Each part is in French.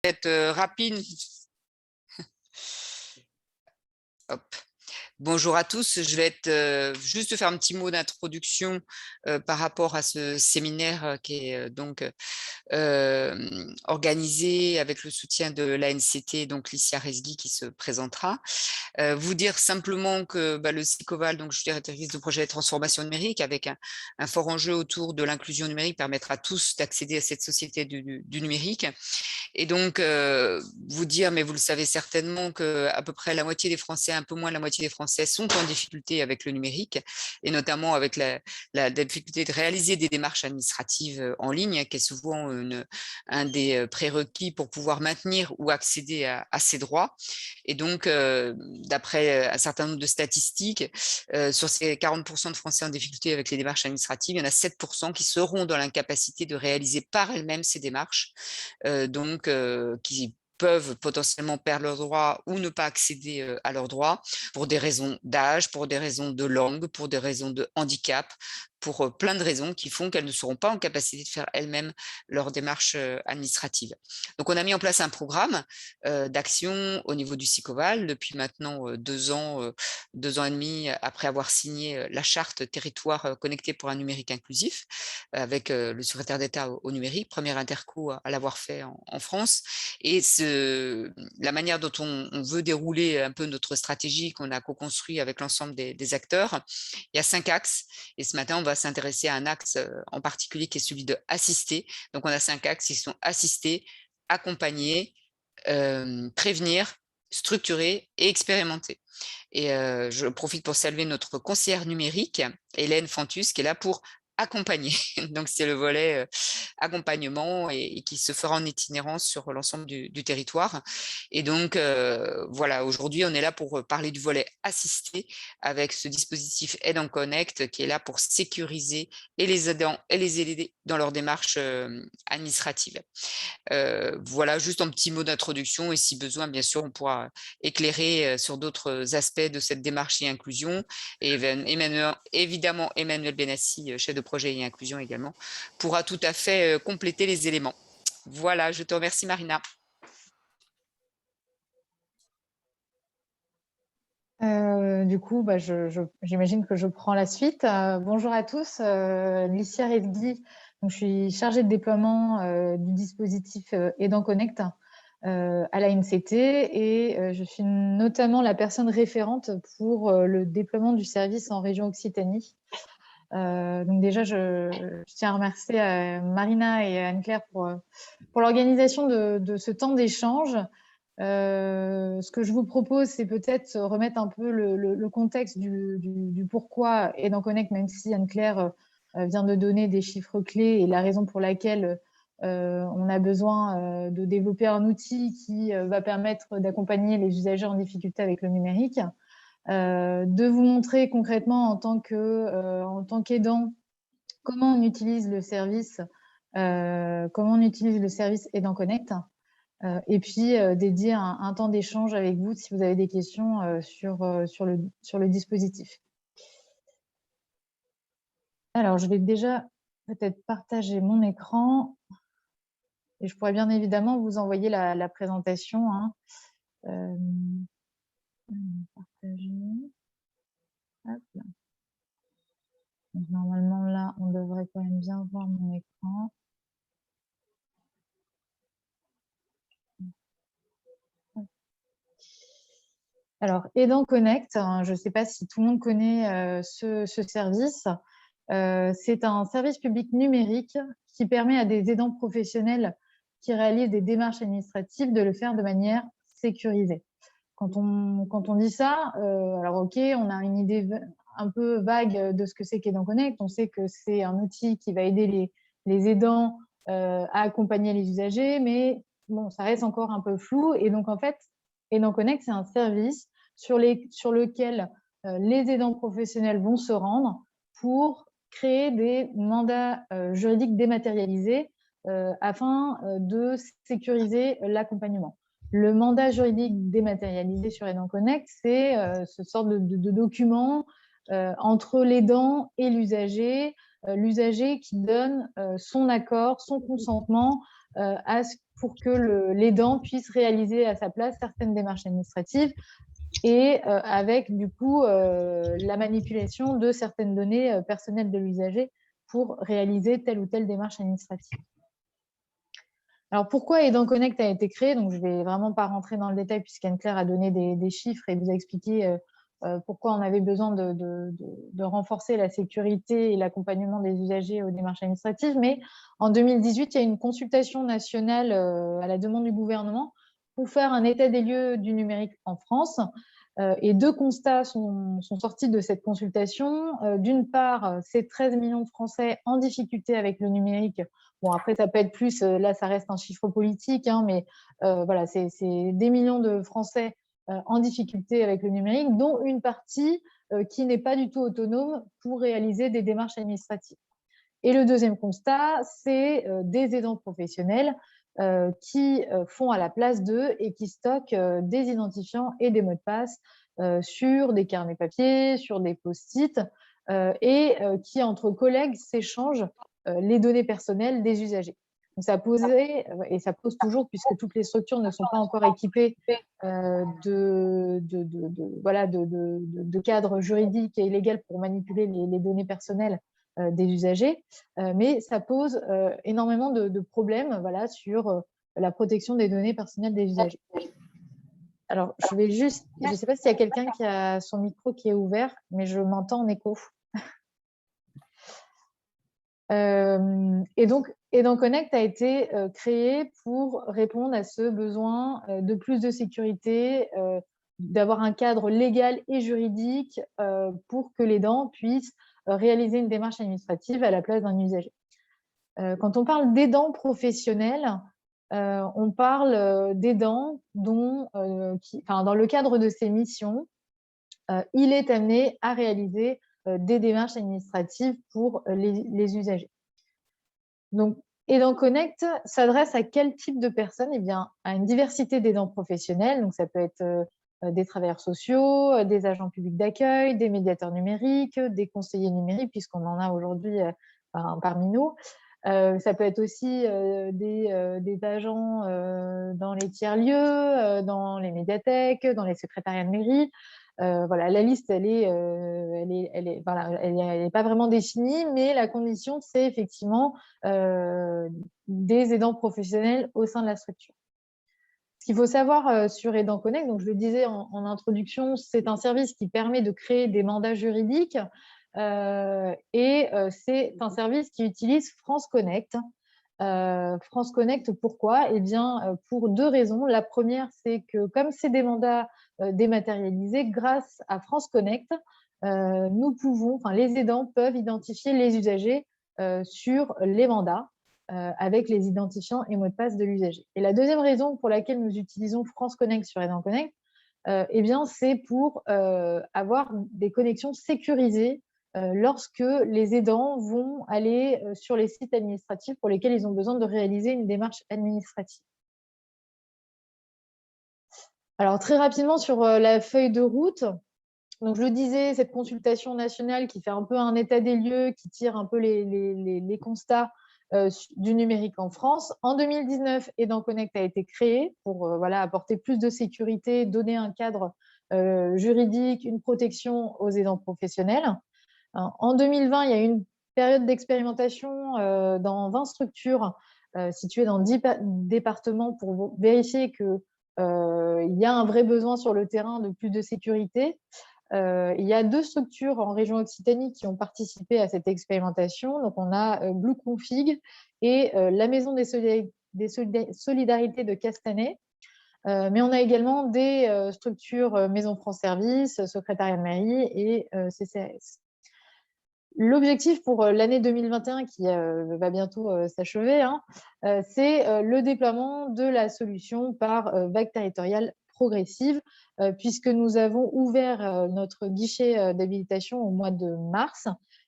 être rapide. Hop. Bonjour à tous, je vais être juste faire un petit mot d'introduction par rapport à ce séminaire qui est donc organisé avec le soutien de l'ANCT, donc Licia Rezghi qui se présentera. Vous dire simplement que le SICOVAL, donc je suis directrice de projet de transformation numérique, avec un fort enjeu autour de l'inclusion numérique, permettre à tous d'accéder à cette société du numérique. Et donc, vous dire, mais vous le savez certainement, qu'à peu près la moitié des Français, un peu moins de la moitié des Français sont en difficulté avec le numérique, et notamment avec la difficulté de réaliser des démarches administratives en ligne, qui est souvent un des prérequis pour pouvoir maintenir ou accéder à ces droits. Et donc, d'après un certain nombre de statistiques, sur ces 40% de Français en difficulté avec les démarches administratives, il y en a 7% qui seront dans l'incapacité de réaliser par elles-mêmes ces démarches, donc qui peuvent potentiellement perdre leurs droits ou ne pas accéder à leurs droits pour des raisons d'âge, pour des raisons de langue, pour des raisons de handicap, pour plein de raisons qui font qu'elles ne seront pas en capacité de faire elles-mêmes leurs démarches administratives. Donc, on a mis en place un programme d'action au niveau du SICOVAL depuis maintenant 2 ans et demi, après avoir signé la charte territoire connecté pour un numérique inclusif avec le secrétaire d'État au numérique, premier interco à l'avoir fait en France. Et la manière dont on veut dérouler un peu notre stratégie qu'on a co-construit avec l'ensemble des acteurs, il y a 5 axes. Et ce matin, on va s'intéresser à un axe en particulier qui est celui de assister. Donc, on a 5 axes qui sont assister, accompagner, prévenir, structurer et expérimenter. Et je profite pour saluer notre conseillère numérique, Hélène Fantus, qui est là pour accompagner. Donc, c'est le volet accompagnement et qui se fera en itinérance sur l'ensemble du territoire. Et donc, voilà, aujourd'hui, on est là pour parler du volet assisté avec ce dispositif Aide en Connect qui est là pour sécuriser et les aidants et les aider dans leur démarche administrative. Voilà, juste un petit mot d'introduction et si besoin, bien sûr, on pourra éclairer sur d'autres aspects de cette démarche et inclusion. Et évidemment, Emmanuel Benassi, chef de projet et inclusion également, pourra tout à fait compléter les éléments. Voilà, je te remercie Marina. Du coup, j'imagine que je prends la suite. Bonjour à tous, Licia Rezghi. Donc, je suis chargée de déploiement du dispositif Aidant Connect à la NCT et je suis notamment la personne référente pour le déploiement du service en région Occitanie. Donc déjà, je tiens à remercier Marina et Anne-Claire pour l'organisation de ce temps d'échange. Ce que je vous propose, c'est peut-être remettre un peu le contexte du pourquoi Aidant Connect, même si Anne-Claire vient de donner des chiffres clés et la raison pour laquelle on a besoin de développer un outil qui va permettre d'accompagner les usagers en difficulté avec le numérique. De vous montrer concrètement en tant qu'aidant comment on utilise le service Aidant Connect. Et puis dédier un temps d'échange avec vous si vous avez des questions sur le dispositif. Alors, je vais déjà peut-être partager mon écran et je pourrais bien évidemment vous envoyer la présentation. Hein. Partager. Hop là. Donc, normalement, là, on devrait quand même bien voir mon écran. Alors, Aidant Connect, hein, je ne sais pas si tout le monde connaît ce service. C'est un service public numérique qui permet à des aidants professionnels qui réalisent des démarches administratives de le faire de manière sécurisée. Quand on dit ça, alors ok, on a une idée un peu vague de ce que c'est qu'Aidant Connect. On sait que c'est un outil qui va aider les aidants à accompagner les usagers, mais bon, ça reste encore un peu flou. Et donc, en fait, Aidant Connect, c'est un service sur lequel les aidants professionnels vont se rendre pour créer des mandats juridiques dématérialisés afin de sécuriser l'accompagnement. Le mandat juridique dématérialisé sur Aidant Connect, c'est ce sort de document entre l'aidant et l'usager qui donne son accord, son consentement pour que l'aidant puisse réaliser à sa place certaines démarches administratives et avec du coup la manipulation de certaines données personnelles de l'usager pour réaliser telle ou telle démarche administrative. Alors, pourquoi Aidant Connect a été créé? Donc, je ne vais vraiment pas rentrer dans le détail puisqu'Anne-Claire a donné des chiffres et vous a expliqué pourquoi on avait besoin de renforcer la sécurité et l'accompagnement des usagers aux démarches administratives. Mais en 2018, il y a une consultation nationale à la demande du gouvernement pour faire un état des lieux du numérique en France. Et deux constats sont sortis de cette consultation. D'une part, c'est 13 millions de Français en difficulté avec le numérique. Bon, après, ça peut être plus, là, ça reste un chiffre politique, hein, mais voilà, c'est des millions de Français en difficulté avec le numérique, dont une partie qui n'est pas du tout autonome pour réaliser des démarches administratives. Et le deuxième constat, c'est des aidants professionnels qui font à la place d'eux et qui stockent des identifiants et des mots de passe sur des carnets papier, sur des post-it, et qui, entre collègues, s'échangent les données personnelles des usagers. Donc, ça posait, et ça pose toujours, puisque toutes les structures ne sont pas encore équipées de cadres juridiques et légaux pour manipuler les données personnelles des usagers, mais ça pose énormément de problèmes voilà, sur la protection des données personnelles des usagers. Alors, je vais juste, je ne sais pas s'il y a quelqu'un qui a son micro qui est ouvert, mais je m'entends en écho. Et donc, Aidant Connect a été créé pour répondre à ce besoin de plus de sécurité, d'avoir un cadre légal et juridique pour que l'aidant puisse réaliser une démarche administrative à la place d'un usager. Quand on parle d'aidant professionnel, on parle d'aidant dont, dans le cadre de ses missions, il est amené à réaliser des démarches administratives pour les usagers. Donc, Aidant Connect s'adresse à quel type de personnes? Eh bien, à une diversité d'aidants professionnels. Donc, ça peut être des travailleurs sociaux, des agents publics d'accueil, des médiateurs numériques, des conseillers numériques, puisqu'on en a aujourd'hui parmi nous. Ça peut être aussi des agents dans les tiers-lieux, dans les médiathèques, dans les secrétariats de mairie. Voilà, la liste, elle est pas vraiment définie, mais la condition, c'est effectivement des aidants professionnels au sein de la structure. Ce qu'il faut savoir sur Aidant Connect, donc je le disais en introduction, c'est un service qui permet de créer des mandats juridiques et c'est un service qui utilise France Connect. France Connect, pourquoi? Eh bien, pour deux raisons. La première, c'est que comme c'est des mandats dématérialisés, grâce à France Connect, les aidants peuvent identifier les usagers sur les mandats avec les identifiants et mots de passe de l'usager. Et la deuxième raison pour laquelle nous utilisons France Connect sur Aidant Connect, eh bien, c'est pour avoir des connexions sécurisées lorsque les aidants vont aller sur les sites administratifs pour lesquels ils ont besoin de réaliser une démarche administrative. Alors, très rapidement sur la feuille de route, donc je le disais, cette consultation nationale qui fait un peu un état des lieux, qui tire un peu les constats du numérique en France. En 2019, Aidant Connect a été créé pour apporter plus de sécurité, donner un cadre juridique, une protection aux aidants professionnels. En 2020, il y a eu une période d'expérimentation dans 20 structures situées dans 10 départements pour vérifier qu'il y a un vrai besoin sur le terrain de plus de sécurité. Il y a deux structures en région Occitanie qui ont participé à cette expérimentation. Donc, on a Blue Config et la Maison des Solidarités de Castanet. Mais on a également des structures Maison France Service, Secrétariat de mairie et CCAS. L'objectif pour l'année 2021, qui va bientôt s'achever, c'est le déploiement de la solution par vague territoriale progressive, puisque nous avons ouvert notre guichet d'habilitation au mois de mars.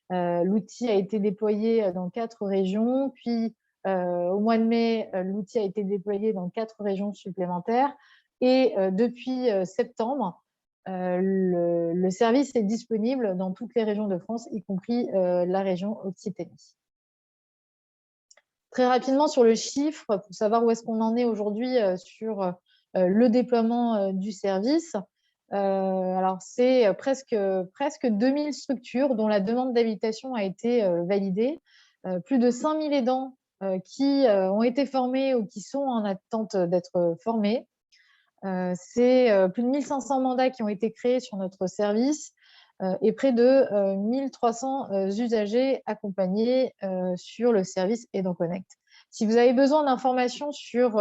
L'outil a été déployé dans 4 régions, puis au mois de mai, l'outil a été déployé dans 4 régions supplémentaires. Et depuis septembre, le service est disponible dans toutes les régions de France, y compris la région Occitanie. Très rapidement sur le chiffre, pour savoir où est-ce qu'on en est aujourd'hui sur le déploiement du service. Alors, c'est presque 2000 structures dont la demande d'habilitation a été validée. Plus de 5000 aidants qui ont été formés ou qui sont en attente d'être formés. C'est plus de 1500 mandats qui ont été créés sur notre service et près de 1300 usagers accompagnés sur le service Aidant Connect. Si vous avez besoin d'informations sur,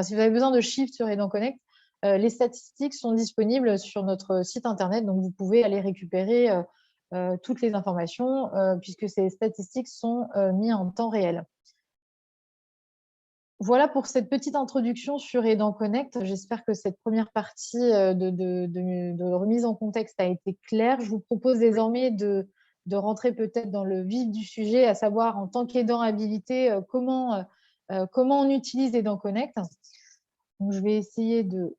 si vous avez besoin de chiffres sur Aidant Connect, les statistiques sont disponibles sur notre site internet, donc vous pouvez aller récupérer toutes les informations puisque ces statistiques sont mises en temps réel. Voilà pour cette petite introduction sur Aidant Connect. J'espère que cette première partie de remise en contexte a été claire. Je vous propose désormais de rentrer peut-être dans le vif du sujet, à savoir en tant qu'aidant habilité, comment on utilise Aidant Connect. Donc, je vais essayer de...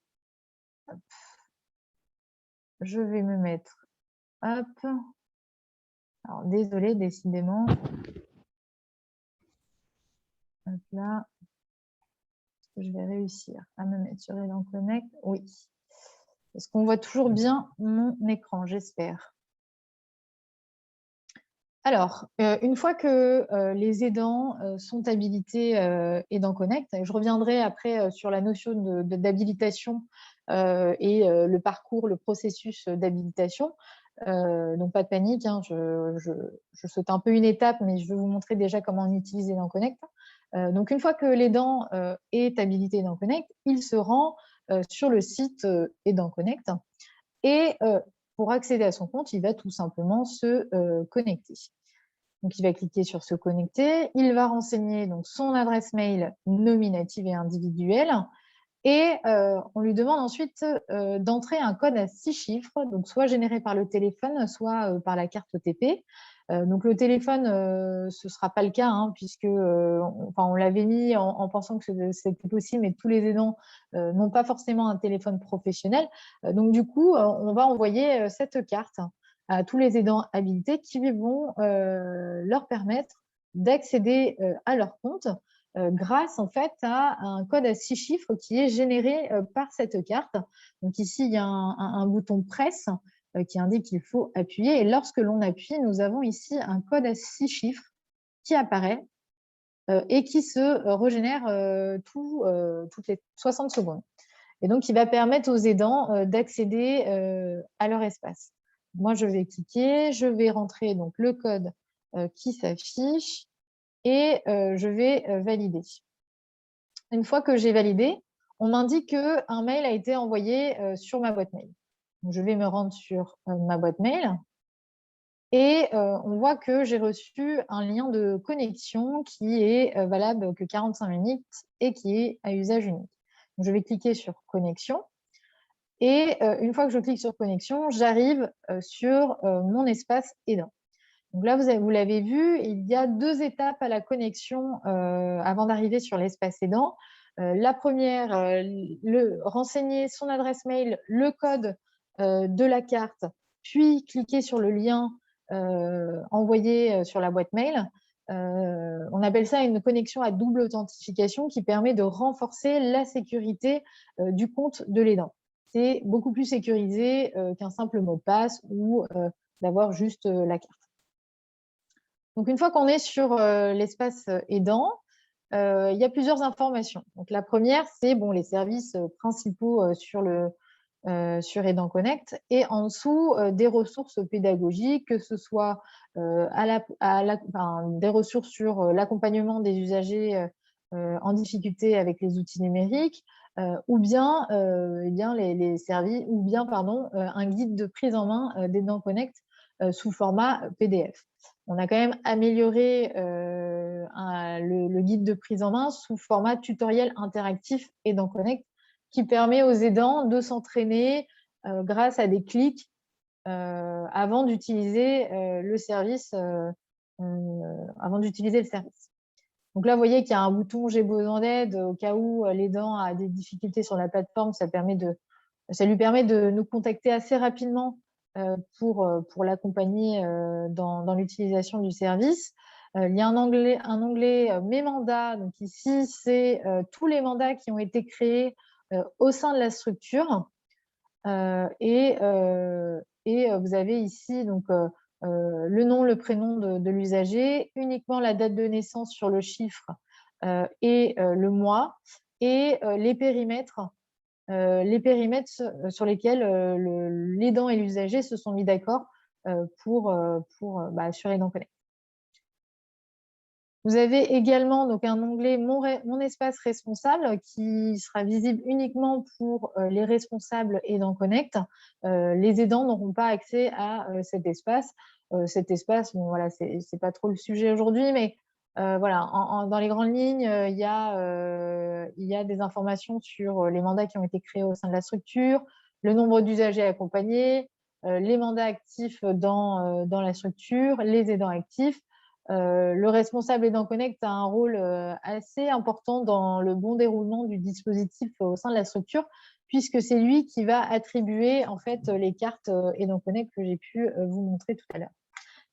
Hop. Je vais me mettre... Hop. Alors, désolée, décidément. Hop là. Je vais réussir à me mettre sur Aidant Connect. Oui. Est-ce qu'on voit toujours bien mon écran? J'espère. Alors, une fois que les aidants sont habilités Aidant Connect, je reviendrai après sur la notion d'habilitation et le parcours, le processus d'habilitation. Donc, pas de panique, hein, je saute un peu une étape, mais je vais vous montrer déjà comment on utilise Aidant Connect. Donc, une fois que l'aidant est habilité Aidant Connect, il se rend sur le site Aidant Connect et pour accéder à son compte, il va tout simplement se connecter. Donc, il va cliquer sur se connecter, il va renseigner donc, son adresse mail nominative et individuelle et on lui demande ensuite d'entrer un code à 6 chiffres, donc soit généré par le téléphone, soit par la carte OTP. Donc le téléphone, ce ne sera pas le cas, hein, puisque on l'avait mis en pensant que c'était possible, mais tous les aidants n'ont pas forcément un téléphone professionnel. Donc du coup, on va envoyer cette carte à tous les aidants habilités qui vont leur permettre d'accéder à leur compte grâce en fait à un code à 6 chiffres qui est généré par cette carte. Donc ici, il y a un bouton presse qui indique qu'il faut appuyer. Et lorsque l'on appuie, nous avons ici un code à 6 chiffres qui apparaît et qui se régénère toutes les 60 secondes. Et donc, il va permettre aux aidants d'accéder à leur espace. Moi, je vais cliquer, je vais rentrer donc, le code qui s'affiche et je vais valider. Une fois que j'ai validé, on m'indique qu'un mail a été envoyé sur ma boîte mail. Donc, je vais me rendre sur ma boîte mail et on voit que j'ai reçu un lien de connexion qui est valable que 45 minutes et qui est à usage unique. Donc, je vais cliquer sur connexion et une fois que je clique sur connexion, j'arrive sur mon espace aidant. Donc là, vous l'avez vu, il y a 2 étapes à la connexion avant d'arriver sur l'espace aidant. La première, renseigner son adresse mail, le code de la carte, puis cliquer sur le lien envoyé sur la boîte mail. On appelle ça une connexion à double authentification qui permet de renforcer la sécurité du compte de l'aidant. C'est beaucoup plus sécurisé qu'un simple mot de passe ou d'avoir juste la carte. Donc, une fois qu'on est sur l'espace aidant, il y a plusieurs informations. Donc, la première, c'est les services principaux sur Aidant Connect et en dessous, des ressources pédagogiques, que ce soit des ressources sur l'accompagnement des usagers en difficulté avec les outils numériques, ou bien, les services, ou bien un guide de prise en main d'Aidant Connect sous format PDF. On a quand même amélioré le guide de prise en main sous format tutoriel interactif Aidant Connect qui permet aux aidants de s'entraîner grâce à des clics avant d'utiliser le service. Donc là, vous voyez qu'il y a un bouton « J'ai besoin d'aide » au cas où l'aidant a des difficultés sur la plateforme. Ça lui permet de nous contacter assez rapidement pour l'accompagner dans l'utilisation du service. Il y a un onglet Mes mandats. Donc ici, c'est tous les mandats qui ont été créés au sein de la structure. Vous avez ici donc, le nom, le prénom de l'usager, uniquement la date de naissance sur le chiffre et le mois, et les périmètres sur lesquels l'aidant et l'usager se sont mis d'accord pour sur Aidant Connect. Vous avez également donc un onglet Mon espace responsable qui sera visible uniquement pour les responsables Aidant Connect. Les aidants n'auront pas accès à cet espace. Bon, voilà, c'est pas trop le sujet aujourd'hui, mais voilà, dans les grandes lignes, il y a des informations sur les mandats qui ont été créés au sein de la structure, le nombre d'usagers accompagnés, les mandats actifs dans la structure, les aidants actifs. Le responsable Aidant Connect a un rôle assez important dans le bon déroulement du dispositif au sein de la structure, puisque c'est lui qui va attribuer en fait les cartes Aidant Connect que j'ai pu vous montrer tout à l'heure.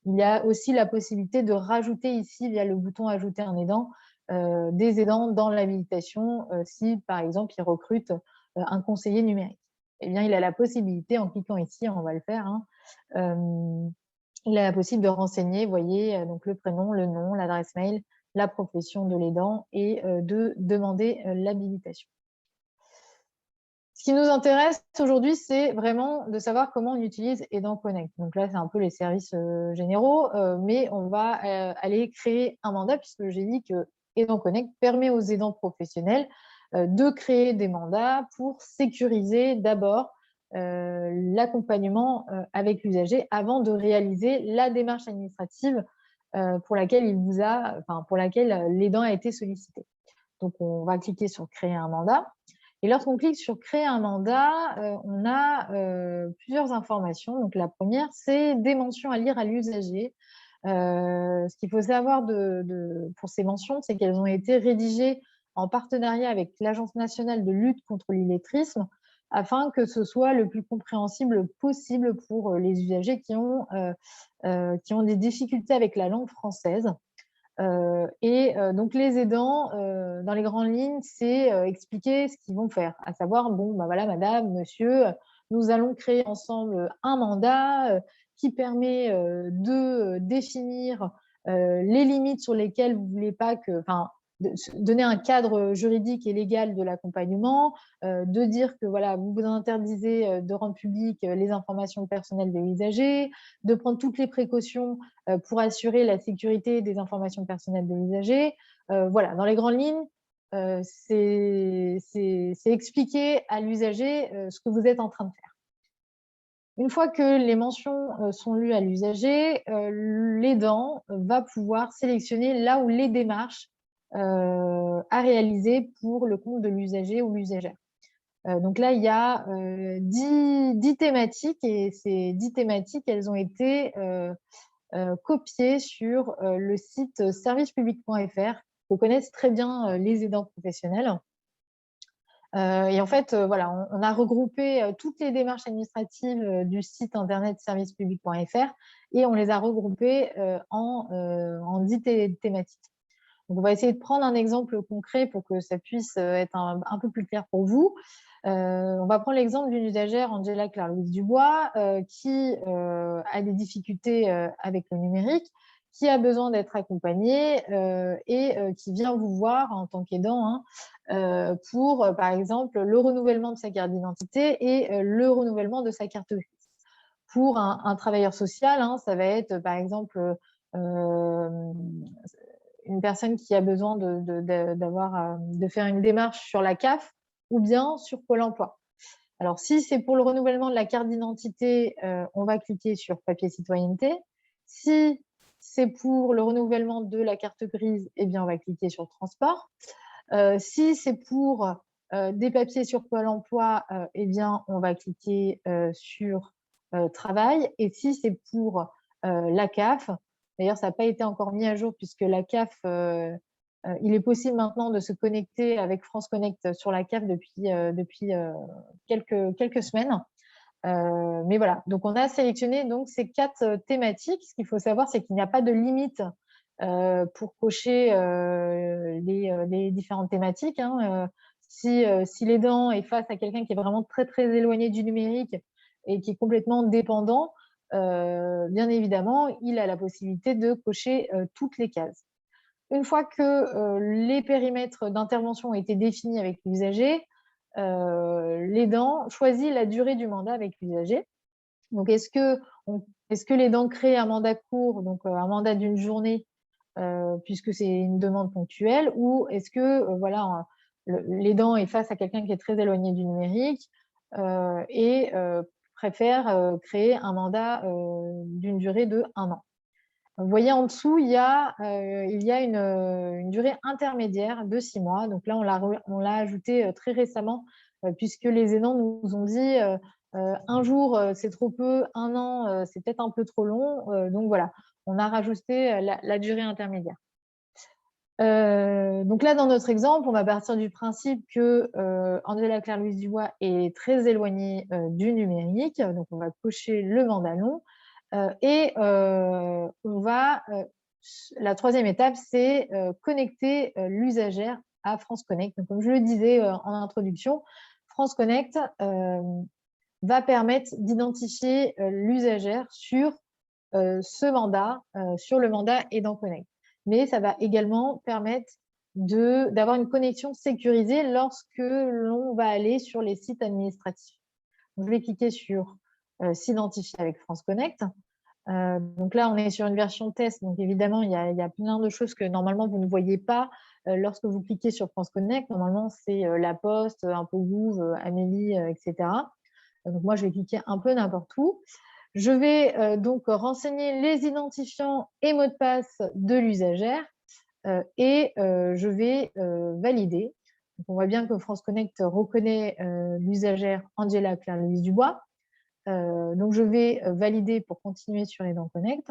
Il y a aussi la possibilité de rajouter ici, via le bouton Ajouter un aidant, des aidants dans l'habilitation si, par exemple, il recrute un conseiller numérique. Eh bien, il a la possibilité, en cliquant ici, on va le faire, il a la possibilité de renseigner, vous voyez, donc le prénom, le nom, l'adresse mail, la profession de l'aidant et de demander l'habilitation. Ce qui nous intéresse aujourd'hui, c'est vraiment de savoir comment on utilise Aidant Connect. Donc là, c'est un peu les services généraux, mais on va aller créer un mandat, puisque j'ai dit que Aidant Connect permet aux aidants professionnels de créer des mandats pour sécuriser d'abord l'accompagnement avec l'usager avant de réaliser la démarche administrative pour laquelle l'aidant a été sollicité. Donc, on va cliquer sur Créer un mandat. Et lorsqu'on clique sur Créer un mandat, on a plusieurs informations. Donc, la première, c'est des mentions à lire à l'usager. Ce qu'il faut savoir pour ces mentions, c'est qu'elles ont été rédigées en partenariat avec l'Agence nationale de lutte contre l'illettrisme, afin que ce soit le plus compréhensible possible pour les usagers qui ont des difficultés avec la langue française. Donc les aidants, dans les grandes lignes, c'est expliquer ce qu'ils vont faire, à savoir, bon, bah voilà, madame, monsieur, nous allons créer ensemble un mandat qui permet de définir les limites sur lesquelles vous ne voulez pas que, enfin, de donner un cadre juridique et légal de l'accompagnement, de dire que voilà, vous vous interdisez de rendre publiques les informations personnelles des usagers, de prendre toutes les précautions pour assurer la sécurité des informations personnelles de l'usager. Voilà, dans les grandes lignes, c'est expliquer à l'usager ce que vous êtes en train de faire. Une fois que les mentions sont lues à l'usager, l'aidant va pouvoir sélectionner là où les démarches à réaliser pour le compte de l'usager ou l'usagère. Donc là, il y a 10 thématiques, et ces 10 thématiques, elles ont été copiées sur le site servicepublic.fr, que connaissent très bien les aidants professionnels. Et en fait, voilà, on a regroupé toutes les démarches administratives du site internet servicepublic.fr et on les a regroupées en 10 thématiques. Donc, on va essayer de prendre un exemple concret pour que ça puisse être un peu plus clair pour vous. On va prendre l'exemple d'une usagère, Angela Claire-Louise Dubois, qui a des difficultés avec le numérique, qui a besoin d'être accompagnée et qui vient vous voir en tant qu'aidant pour, par exemple, le renouvellement de sa carte d'identité et le renouvellement de sa carte grise. Pour un travailleur social, ça va être, par exemple, une personne qui a besoin de faire une démarche sur la CAF ou bien sur Pôle emploi. Alors, si c'est pour le renouvellement de la carte d'identité, on va cliquer sur Papier citoyenneté. Si c'est pour le renouvellement de la carte grise, eh bien, on va cliquer sur Transport. Si c'est pour des papiers sur Pôle emploi, eh bien, on va cliquer sur Travail. Et si c'est pour la CAF, d'ailleurs, ça n'a pas été encore mis à jour puisque la CAF, il est possible maintenant de se connecter avec France Connect sur la CAF depuis quelques semaines. Mais voilà, donc on a sélectionné donc ces 4 thématiques. Ce qu'il faut savoir, c'est qu'il n'y a pas de limite pour cocher les différentes thématiques, hein. Si l'aidant est face à quelqu'un qui est vraiment très, très éloigné du numérique et qui est complètement dépendant, bien évidemment, il a la possibilité de cocher toutes les cases. Une fois que les périmètres d'intervention ont été définis avec l'usager, l'aidant choisit la durée du mandat avec l'usager. Donc, est-ce que l'aidant crée un mandat court, donc un mandat d'une journée, puisque c'est une demande ponctuelle, ou est-ce que voilà, l'aidant est face à quelqu'un qui est très éloigné du numérique et préfère créer un mandat d'une durée de 1 an. Vous voyez en dessous, il y a une durée intermédiaire de 6 mois. Donc là, on l'a ajouté très récemment, puisque les aidants nous ont dit 1 jour, c'est trop peu, 1 an, c'est peut-être un peu trop long. Donc voilà, on a rajouté la durée intermédiaire. Donc là, dans notre exemple, on va partir du principe que Angela Claire-Louise Dubois est très éloignée du numérique. Donc, on va cocher le mandat long. Et la troisième étape, c'est connecter l'usagère à France Connect. Donc, comme je le disais en introduction, France Connect va permettre d'identifier l'usagère sur ce mandat, sur le mandat Aidant Connect. Mais ça va également permettre d'avoir une connexion sécurisée lorsque l'on va aller sur les sites administratifs. Donc, je vais cliquer sur s'identifier avec France Connect. Donc là, on est sur une version test. Donc évidemment, il y a plein de choses que normalement, vous ne voyez pas lorsque vous cliquez sur France Connect. Normalement, c'est La Poste, un peu Gouv, Amélie, etc. Donc moi, je vais cliquer un peu n'importe où. Je vais donc renseigner les identifiants et mots de passe de l'usagère et je vais valider. Donc, on voit bien que France Connect reconnaît l'usagère Angela Claire-Louise Dubois. Donc, je vais valider pour continuer sur Aidant Connect.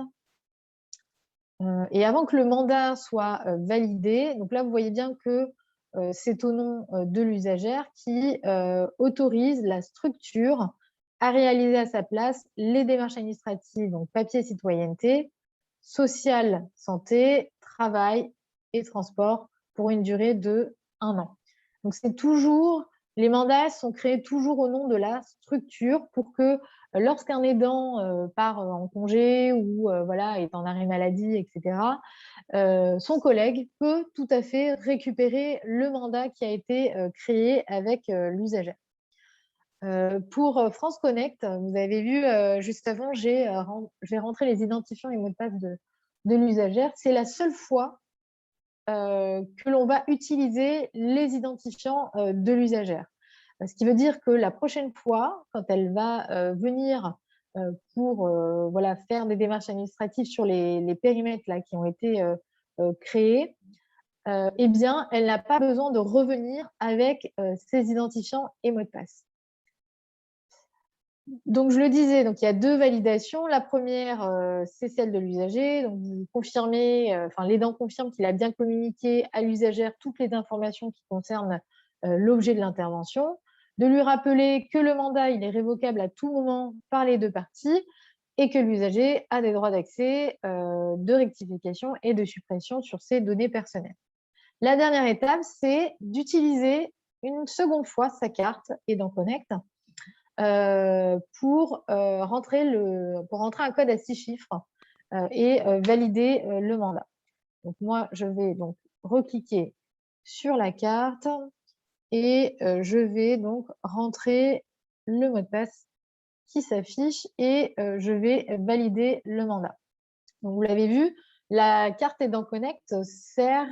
Et avant que le mandat soit validé, donc là, vous voyez bien que c'est au nom de l'usagère qui autorise la structure à réaliser à sa place les démarches administratives, donc papier, citoyenneté, social, santé, travail et transport pour une durée de 1 an. Donc, les mandats sont créés toujours au nom de la structure pour que lorsqu'un aidant part en congé ou voilà, est en arrêt maladie, etc., son collègue peut tout à fait récupérer le mandat qui a été créé avec l'usagère. Pour France Connect, vous avez vu juste avant, j'ai rentré les identifiants et mots de passe de l'usagère. C'est la seule fois que l'on va utiliser les identifiants de l'usagère. Ce qui veut dire que la prochaine fois, quand elle va venir pour voilà, faire des démarches administratives sur les périmètres là, qui ont été créés, eh bien, elle n'a pas besoin de revenir avec ses identifiants et mots de passe. Donc, je le disais, donc, il y a 2 validations. La première, c'est celle de l'usager. Donc, vous confirmez, l'aidant confirme qu'il a bien communiqué à l'usagère toutes les informations qui concernent l'objet de l'intervention. De lui rappeler que le mandat, il est révocable à tout moment par les 2 parties et que l'usager a des droits d'accès, de rectification et de suppression sur ses données personnelles. La dernière étape, c'est d'utiliser une seconde fois sa carte Aidant Connect pour rentrer un code à 6 chiffres et valider le mandat. Donc moi, je vais donc recliquer sur la carte et je vais donc rentrer le mot de passe qui s'affiche et je vais valider le mandat. Donc vous l'avez vu, la carte Aidant Connect sert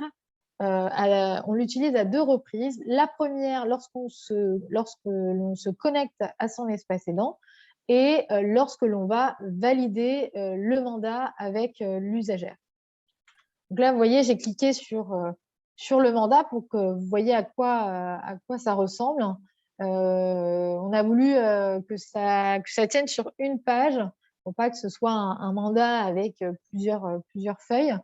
on l'utilise à 2 reprises. La première, lorsque l'on se connecte à son espace aidant et lorsque l'on va valider le mandat avec l'usagère. Donc là, vous voyez, j'ai cliqué sur le mandat pour que vous voyez à quoi ça ressemble. On a voulu que ça tienne sur une page pour pas que ce soit un mandat avec plusieurs feuilles.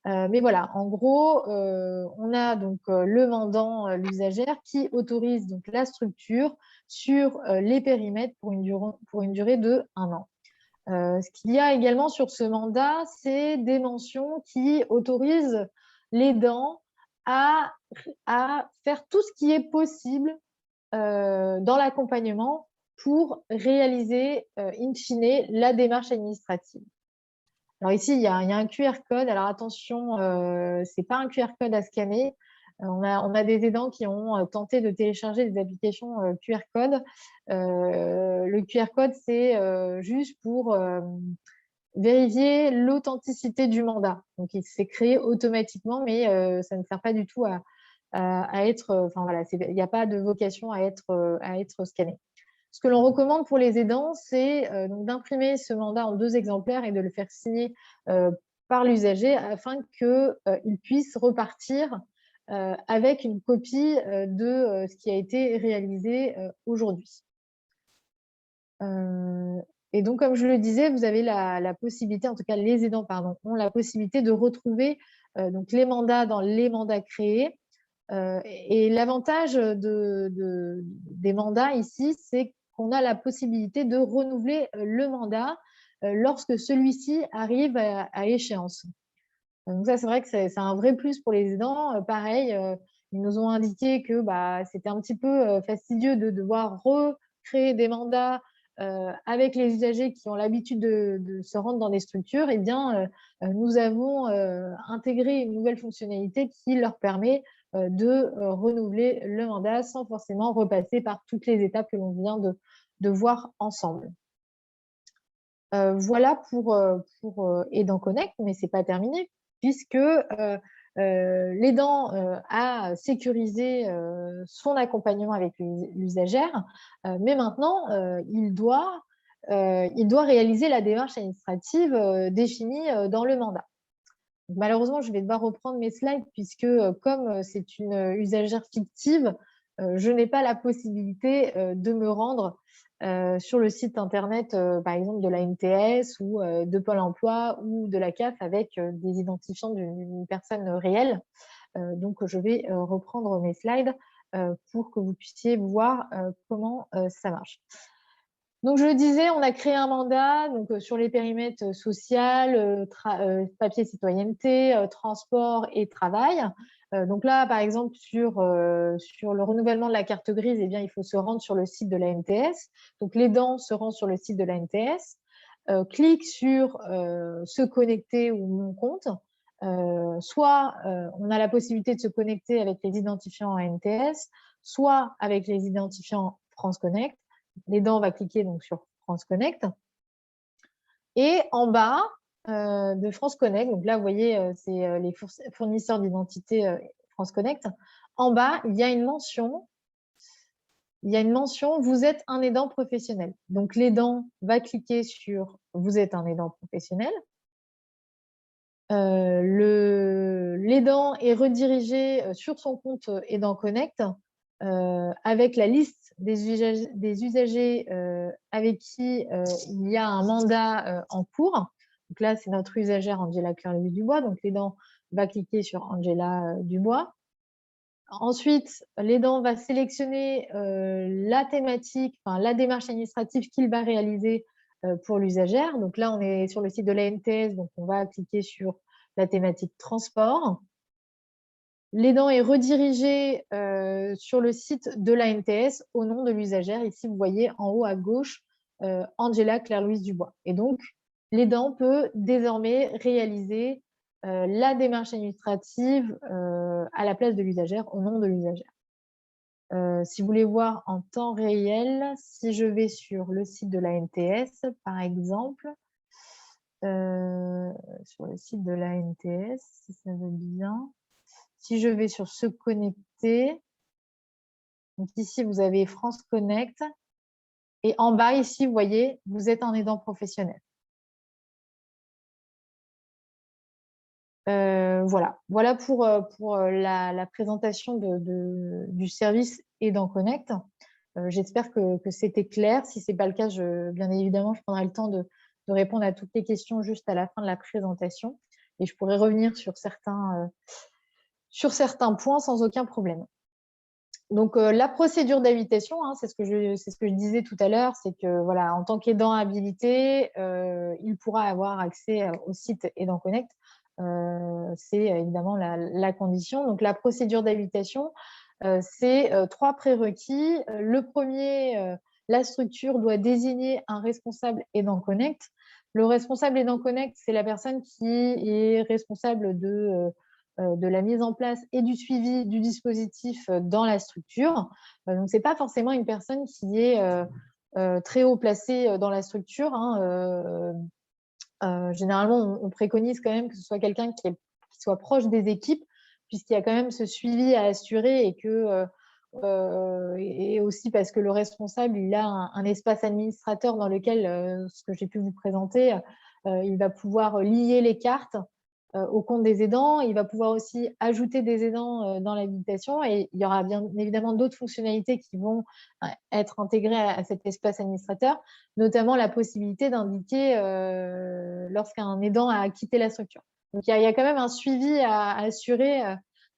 Mais voilà, en gros, on a donc le mandant, l'usagère, qui autorise donc la structure sur les périmètres pour une durée de 1 an. Ce qu'il y a également sur ce mandat, c'est des mentions qui autorisent l'aidant à faire tout ce qui est possible dans l'accompagnement pour réaliser, in fine, la démarche administrative. Alors ici, il y a un QR code. Alors attention, ce n'est pas un QR code à scanner. On a des aidants qui ont tenté de télécharger des applications QR code. Le QR code, c'est juste pour vérifier l'authenticité du mandat. Donc, il s'est créé automatiquement, mais ça ne sert pas du tout à être… Enfin, voilà, il n'y a pas de vocation à être scanné. Ce que l'on recommande pour les aidants, c'est donc d'imprimer ce mandat en 2 exemplaires et de le faire signer par l'usager afin qu'il puisse repartir avec une copie de ce qui a été réalisé aujourd'hui. Et donc, comme je le disais, vous avez la possibilité, en tout cas les aidants, pardon, ont la possibilité de retrouver donc les mandats dans les mandats créés. Et l'avantage des mandats ici, c'est qu'on a la possibilité de renouveler le mandat lorsque celui-ci arrive à échéance. Donc ça, c'est vrai que c'est un vrai plus pour les aidants. Pareil, ils nous ont indiqué que c'était un petit peu fastidieux de devoir recréer des mandats avec les usagers qui ont l'habitude de se rendre dans des structures. Eh bien, nous avons intégré une nouvelle fonctionnalité qui leur permet de renouveler le mandat sans forcément repasser par toutes les étapes que l'on vient de voir ensemble. Voilà pour Aidant Connect, mais ce n'est pas terminé, puisque l'aidant a sécurisé son accompagnement avec l'usagère, mais maintenant, il doit réaliser la démarche administrative définie dans le mandat. Donc, malheureusement, je vais devoir reprendre mes slides, puisque comme c'est une usagère fictive, je n'ai pas la possibilité de me rendre sur le site internet, par exemple, de la NTS ou de Pôle emploi ou de la CAF avec des identifiants d'une personne réelle. Donc, je vais reprendre mes slides pour que vous puissiez voir comment ça marche. Donc, je le disais, on a créé un mandat donc, sur les périmètres social, papier citoyenneté, transport et travail. Donc là, par exemple, sur le renouvellement de la carte grise, eh bien, il faut se rendre sur le site de la NTS. Donc, l'aidant se rend sur le site de la NTS, clique sur se connecter ou mon compte. Soit on a la possibilité de se connecter avec les identifiants NTS, soit avec les identifiants France Connect. L'aidant va cliquer donc sur France Connect. Et en bas de France Connect, donc là, vous voyez, c'est les fournisseurs d'identité France Connect. En bas, il y a une mention. Vous êtes un aidant professionnel. Donc, l'aidant va cliquer sur vous êtes un aidant professionnel. L'aidant est redirigé sur son compte Aidant Connect avec la liste des usagers avec qui il y a un mandat en cours. Donc là, c'est notre usagère Angela Claire-Louis Dubois. Donc, l'aidant va cliquer sur Angela Dubois. Ensuite, l'aidant va sélectionner la thématique, enfin, la démarche administrative qu'il va réaliser pour l'usagère. Donc là, on est sur le site de la NTS, donc on va cliquer sur la thématique transport. L'aidant est redirigé sur le site de la NTS au nom de l'usagère. Ici, vous voyez en haut à gauche Angela Claire-Louise Dubois. Et donc, l'aidant peut désormais réaliser la démarche administrative à la place de l'usagère, au nom de l'usagère. Si vous voulez voir en temps réel, si je vais sur le site de la NTS, par exemple, sur le site de la NTS, si ça veut bien, si je vais sur se connecter, donc ici vous avez France Connect, et en bas ici, vous voyez, vous êtes un aidant professionnel. Voilà pour la présentation du service Aidant Connect. J'espère que c'était clair. Si ce n'est pas le cas, bien évidemment, je prendrai le temps de répondre à toutes les questions juste à la fin de la présentation. Et je pourrai revenir sur certains points sans aucun problème. Donc, la procédure d'habilitation, hein, c'est ce que je disais tout à l'heure, c'est que voilà, en tant qu'aidant habilité, il pourra avoir accès au site Aidant Connect. C'est évidemment la condition. Donc, la procédure d'habilitation, c'est 3 prérequis. Le premier, la structure doit désigner un responsable Aidant Connect. Le responsable Aidant Connect, c'est la personne qui est responsable de la mise en place et du suivi du dispositif dans la structure. Donc, ce n'est pas forcément une personne qui est très haut placée dans la structure, hein. Généralement, on préconise quand même que ce soit quelqu'un qui soit proche des équipes, puisqu'il y a quand même ce suivi à assurer et aussi parce que le responsable, il a un espace administrateur dans lequel, ce que j'ai pu vous présenter, il va pouvoir lier les cartes au compte des aidants. Il va pouvoir aussi ajouter des aidants dans l'habilitation et il y aura bien évidemment d'autres fonctionnalités qui vont être intégrées à cet espace administrateur, notamment la possibilité d'indiquer lorsqu'un aidant a quitté la structure. Donc, il y a quand même un suivi à assurer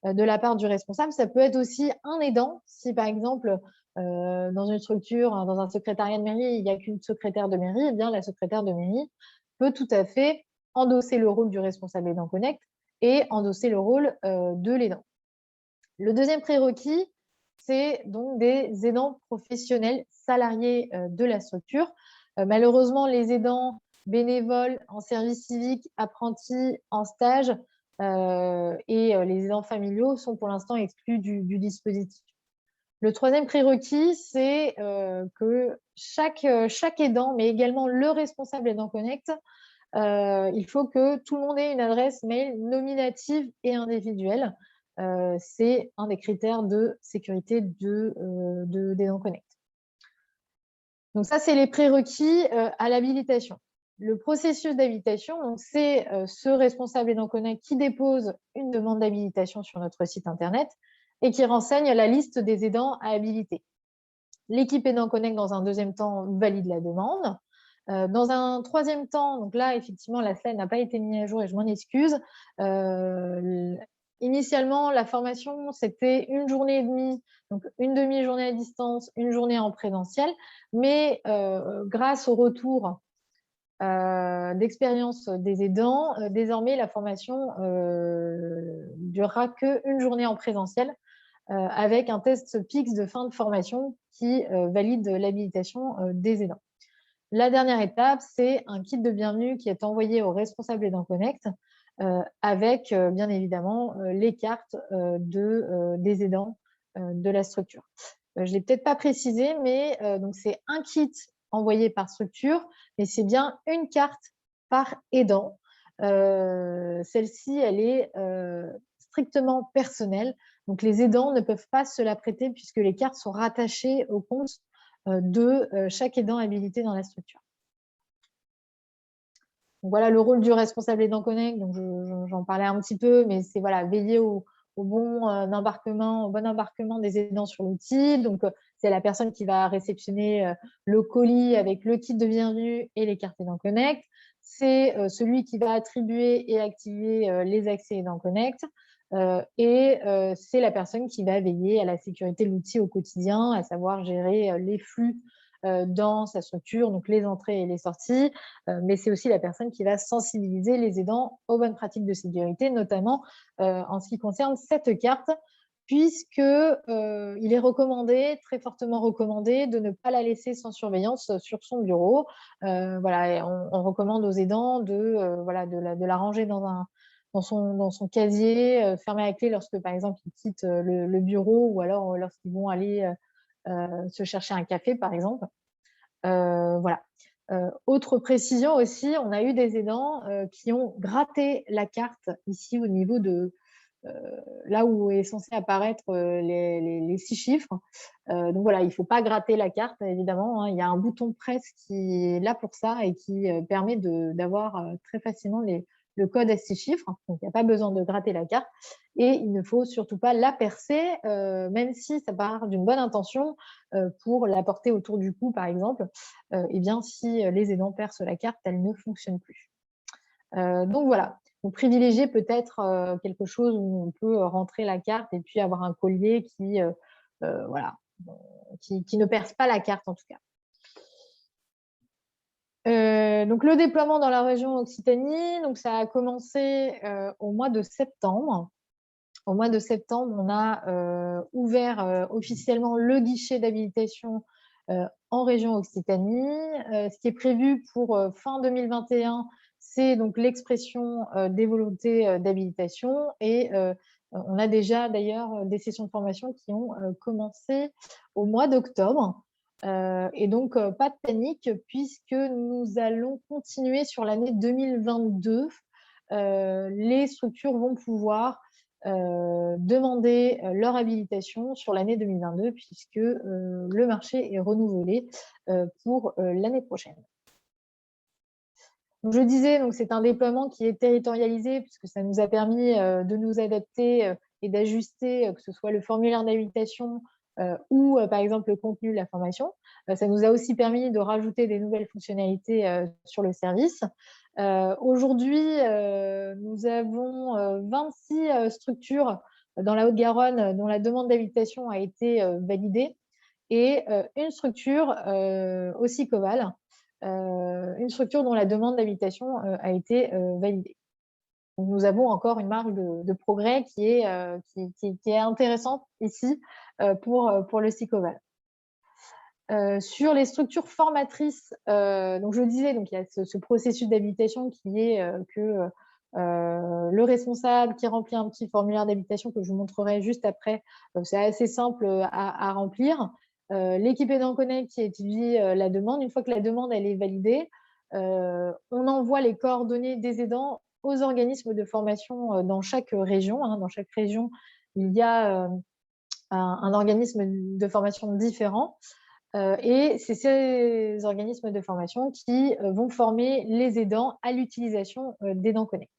de la part du responsable. Ça peut être aussi un aidant, si par exemple, dans une structure, dans un secrétariat de mairie, il n'y a qu'une secrétaire de mairie, eh bien la secrétaire de mairie peut tout à fait endosser le rôle du responsable Aidant Connect et endosser le rôle de l'aidant. Le deuxième prérequis, c'est donc des aidants professionnels salariés de la structure. Malheureusement, les aidants bénévoles en service civique, apprentis, en stage et les aidants familiaux sont pour l'instant exclus du dispositif. Le troisième prérequis, c'est que chaque aidant, mais également le responsable Aidant Connect, il faut que tout le monde ait une adresse mail nominative et individuelle. C'est un des critères de sécurité d'Aidant Connect. Donc ça, c'est les prérequis à l'habilitation. Le processus d'habilitation, c'est ce responsable Aidant Connect qui dépose une demande d'habilitation sur notre site internet et qui renseigne la liste des aidants à habiliter. L'équipe Aidant Connect, dans un deuxième temps, valide la demande. Dans un troisième temps, donc là, effectivement, la slide n'a pas été mise à jour et je m'en excuse. Initialement, la formation, c'était une journée et demie, donc une demi-journée à distance, une journée en présentiel. Mais grâce au retour d'expérience des aidants, désormais, la formation durera qu'une journée en présentiel avec un test PIX de fin de formation qui valide l'habilitation des aidants. La dernière étape, c'est un kit de bienvenue qui est envoyé au responsable Aidant Connect avec bien évidemment les cartes des aidants de la structure. Je ne l'ai peut-être pas précisé, mais donc c'est un kit envoyé par structure, mais c'est bien une carte par aidant. Celle-ci, elle est strictement personnelle. Donc, les aidants ne peuvent pas se la prêter puisque les cartes sont rattachées au compte de chaque aidant habilité dans la structure. Donc, voilà le rôle du responsable Aidant Connect. Donc, j'en parlais un petit peu, mais c'est voilà, veiller au bon embarquement des aidants sur l'outil. Donc, c'est la personne qui va réceptionner le colis avec le kit de bienvenue et les cartes Aidant Connect. C'est celui qui va attribuer et activer les accès Aidant Connect. C'est la personne qui va veiller à la sécurité de l'outil au quotidien, à savoir gérer les flux dans sa structure, donc les entrées et les sorties, mais c'est aussi la personne qui va sensibiliser les aidants aux bonnes pratiques de sécurité, notamment en ce qui concerne cette carte, puisque il est recommandé, très fortement recommandé, de ne pas la laisser sans surveillance sur son bureau. Voilà, on recommande aux aidants de la ranger dans son casier, fermé à clé lorsque, par exemple, ils quittent le bureau ou alors lorsqu'ils vont aller se chercher un café, par exemple. Voilà. Autre précision aussi, on a eu des aidants qui ont gratté la carte ici au niveau de là où est censé apparaître les 6 chiffres. Donc voilà, il ne faut pas gratter la carte, évidemment, hein. Il y a un bouton presse qui est là pour ça et qui permet d'avoir très facilement le code à 6 chiffres. Donc, il n'y a pas besoin de gratter la carte. Et il ne faut surtout pas la percer, même si ça part d'une bonne intention, pour la porter autour du cou, par exemple. Eh bien, si les aidants percent la carte, elle ne fonctionne plus. Donc voilà, vous privilégiez peut-être quelque chose où on peut rentrer la carte et puis avoir un collier qui voilà, qui ne percent pas la carte en tout cas. Donc le déploiement dans la région Occitanie, donc ça a commencé au mois de septembre. Au mois de septembre, on a ouvert officiellement le guichet d'habilitation en région Occitanie. Ce qui est prévu pour fin 2021, c'est donc l'expression des volontés d'habilitation et on a déjà d'ailleurs des sessions de formation qui ont commencé au mois d'octobre. Et donc, pas de panique puisque nous allons continuer sur l'année 2022. Les structures vont pouvoir demander leur habilitation sur l'année 2022 puisque le marché est renouvelé pour l'année prochaine. Donc, je disais, donc c'est un déploiement qui est territorialisé puisque ça nous a permis de nous adapter et d'ajuster, que ce soit le formulaire d'habilitation ou par exemple le contenu de la formation. Ça nous a aussi permis de rajouter des nouvelles fonctionnalités sur le service. Aujourd'hui, nous avons 26 structures dans la Haute-Garonne dont la demande d'habilitation a été validée et une structure au Sicoval, une structure dont la demande d'habilitation a été validée. Donc, nous avons encore une marge de progrès qui est intéressante ici pour le Sicoval. Sur les structures formatrices, donc je disais, donc il y a ce processus d'habilitation qui est que le responsable qui remplit un petit formulaire d'habilitation que je vous montrerai juste après, c'est assez simple à remplir. L'équipe Aidant Connect qui étudie la demande. Une fois que la demande elle est validée, on envoie les coordonnées des aidants aux organismes de formation dans chaque région. Dans chaque région, il y a un organisme de formation différent. Et c'est ces organismes de formation qui vont former les aidants à l'utilisation d'Aidant Connect.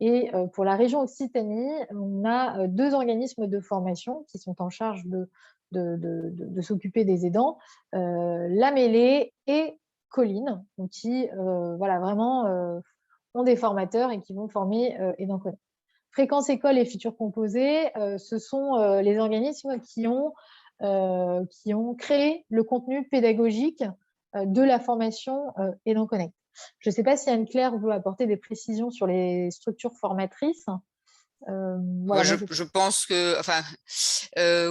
Et pour la région Occitanie, on a 2 organismes de formation qui sont en charge de s'occuper des aidants, La Mêlée et Colline, donc qui voilà, vraiment ont des formateurs et qui vont former Aidant Connect. Fréquence École et Futurs Composés, ce sont les organismes qui ont créé le contenu pédagogique de la formation Aidant Connect. Je ne sais pas si Anne-Claire veut apporter des précisions sur les structures formatrices. Voilà, je pense que, enfin,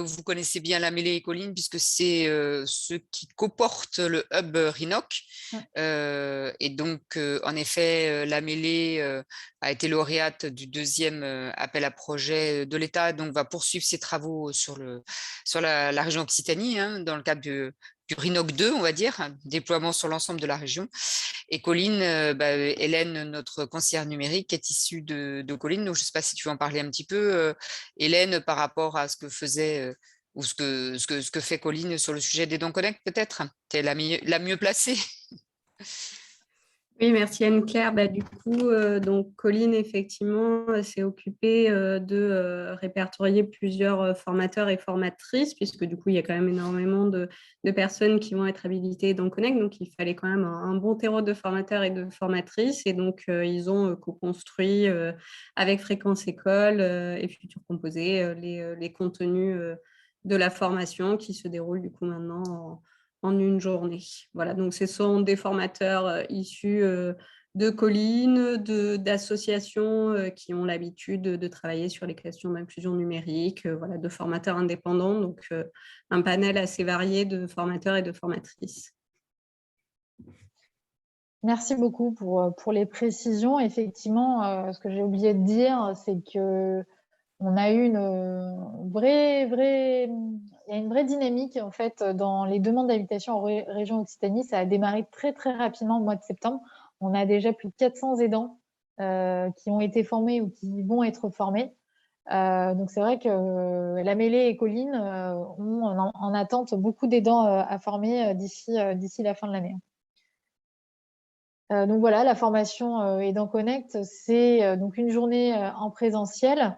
vous connaissez bien La Mêlée et Colline puisque c'est ceux qui coportent le hub Rhinoc. Ouais. Et donc, en effet, La Mêlée a été lauréate du 2e appel à projet de l'État, donc va poursuivre ses travaux sur la région Occitanie, dans le cadre du Rhinoc 2, on va dire, déploiement sur l'ensemble de la région. Et Colline, Hélène, notre conseillère numérique, est issue de Colline. Donc, je ne sais pas si tu veux en parler un petit peu, Hélène, par rapport à ce que faisait ou ce que fait Colline sur le sujet d'Aidant Connect, peut-être. Tu es la mieux placée. Oui, merci Anne-Claire. Du coup, donc Colline, effectivement, s'est occupée de répertorier plusieurs formateurs et formatrices, puisque du coup, il y a quand même énormément de personnes qui vont être habilitées dans Connect. Donc, il fallait quand même un bon terreau de formateurs et de formatrices. Et donc, ils ont co-construit avec Fréquence École et Futurs Composés les contenus de la formation qui se déroule du coup maintenant en une journée. Voilà, donc ce sont des formateurs issus de Colline, d'associations qui ont l'habitude de travailler sur les questions d'inclusion numérique, voilà, de formateurs indépendants, donc un panel assez varié de formateurs et de formatrices. Merci beaucoup pour les précisions. Effectivement, ce que j'ai oublié de dire, c'est que on a eu une vraie dynamique en fait dans les demandes d'habilitation en région Occitanie. Ça a démarré très très rapidement au mois de septembre. On a déjà plus de 400 aidants qui ont été formés ou qui vont être formés. Donc c'est vrai que La Mêlée et Colline ont en attente beaucoup d'aidants à former d'ici la fin de l'année. Donc voilà, la formation Aidant Connect, c'est donc une journée en présentiel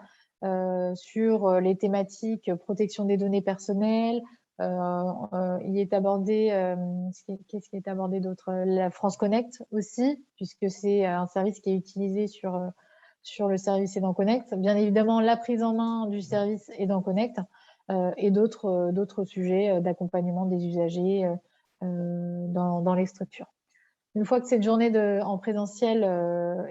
sur les thématiques protection des données personnelles. Il est abordé, qu'est-ce qui est abordé d'autre? La France Connect aussi, puisque c'est un service qui est utilisé sur le service Aidant Connect. Bien évidemment, la prise en main du service Aidant Connect. et d'autres sujets d'accompagnement des usagers dans les structures. Une fois que cette journée en présentiel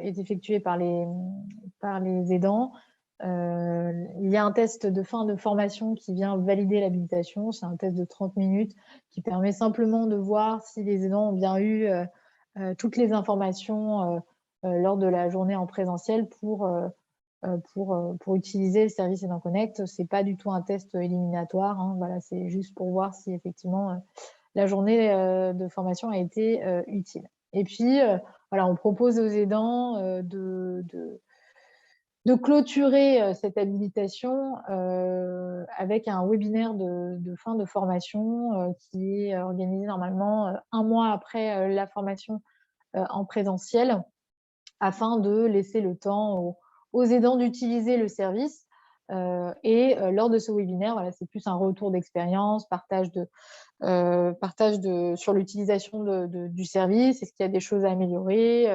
est effectuée par les aidants, il y a un test de fin de formation qui vient valider l'habilitation. C'est un test de 30 minutes qui permet simplement de voir si les aidants ont bien eu toutes les informations lors de la journée en présentiel pour utiliser le service Aidant Connect. Ce n'est pas du tout un test éliminatoire, hein. Voilà, c'est juste pour voir si effectivement la journée de formation a été utile. Et puis, voilà, on propose aux aidants de clôturer cette habilitation avec un webinaire de fin de formation qui est organisé normalement un mois après la formation en présentiel, afin de laisser le temps aux aidants d'utiliser le service. Et lors de ce webinaire, voilà, c'est plus un retour d'expérience, partage sur l'utilisation du service, est-ce qu'il y a des choses à améliorer,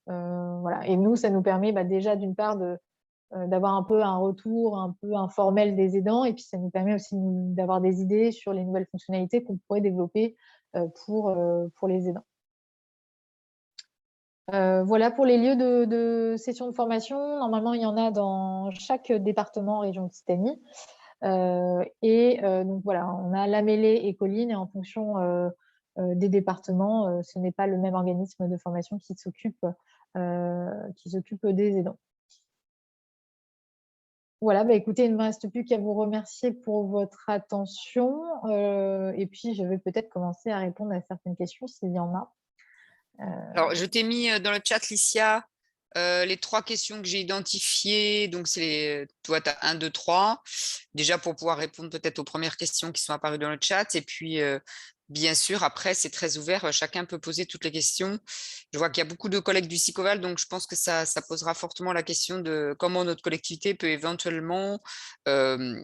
voilà. Et nous, ça nous permet déjà d'une part d'avoir un peu un retour un peu informel des aidants, et puis ça nous permet aussi d'avoir des idées sur les nouvelles fonctionnalités qu'on pourrait développer pour les aidants. Voilà pour les lieux de sessions de formation. Normalement, il y en a dans chaque département région Occitanie. Donc voilà, on a La Mêlée et Colline, et en fonction des départements, ce n'est pas le même organisme de formation qui s'occupe des aidants. Voilà, écoutez, il ne me reste plus qu'à vous remercier pour votre attention. Et puis, je vais peut-être commencer à répondre à certaines questions s'il y en a. Alors, je t'ai mis dans le chat, Licia, les 3 questions que j'ai identifiées. Donc, toi, tu as 1, 2, 3. Déjà, pour pouvoir répondre peut-être aux premières questions qui sont apparues dans le chat. Et puis, bien sûr, après, c'est très ouvert. Chacun peut poser toutes les questions. Je vois qu'il y a beaucoup de collègues du SICOVAL, donc je pense que ça posera fortement la question de comment notre collectivité peut éventuellement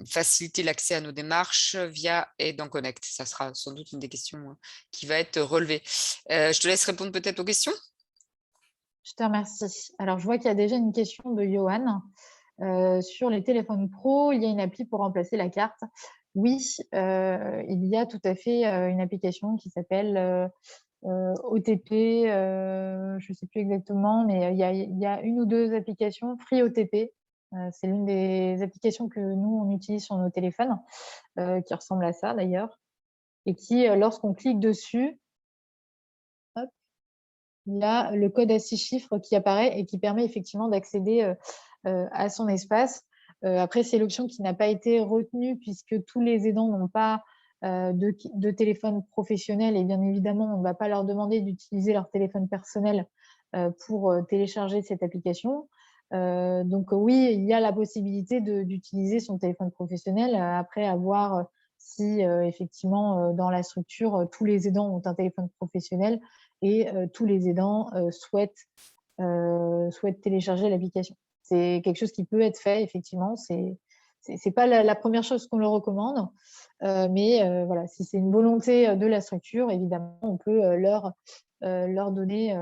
faciliter l'accès à nos démarches via Aidant Connect. Ça sera sans doute une des questions qui va être relevée. Je te laisse répondre peut-être aux questions. Je te remercie. Alors, je vois qu'il y a déjà une question de Johan. Sur les téléphones pro, il y a une appli pour remplacer la carte. Oui, il y a tout à fait une application qui s'appelle OTP, je ne sais plus exactement, mais il y a une ou deux applications, Free OTP. C'est l'une des applications que nous, on utilise sur nos téléphones, qui ressemble à ça d'ailleurs, et qui, lorsqu'on clique dessus, hop, il y a le code à 6 chiffres qui apparaît et qui permet effectivement d'accéder à son espace. Après, c'est l'option qui n'a pas été retenue puisque tous les aidants n'ont pas de téléphone professionnel, et bien évidemment, on ne va pas leur demander d'utiliser leur téléphone personnel pour télécharger cette application. Donc oui, il y a la possibilité d'utiliser son téléphone professionnel, après avoir si effectivement dans la structure, tous les aidants ont un téléphone professionnel et tous les aidants souhaitent télécharger l'application. C'est quelque chose qui peut être fait, effectivement. C'est pas la première chose qu'on leur recommande, mais voilà, si c'est une volonté de la structure, évidemment, on peut leur donner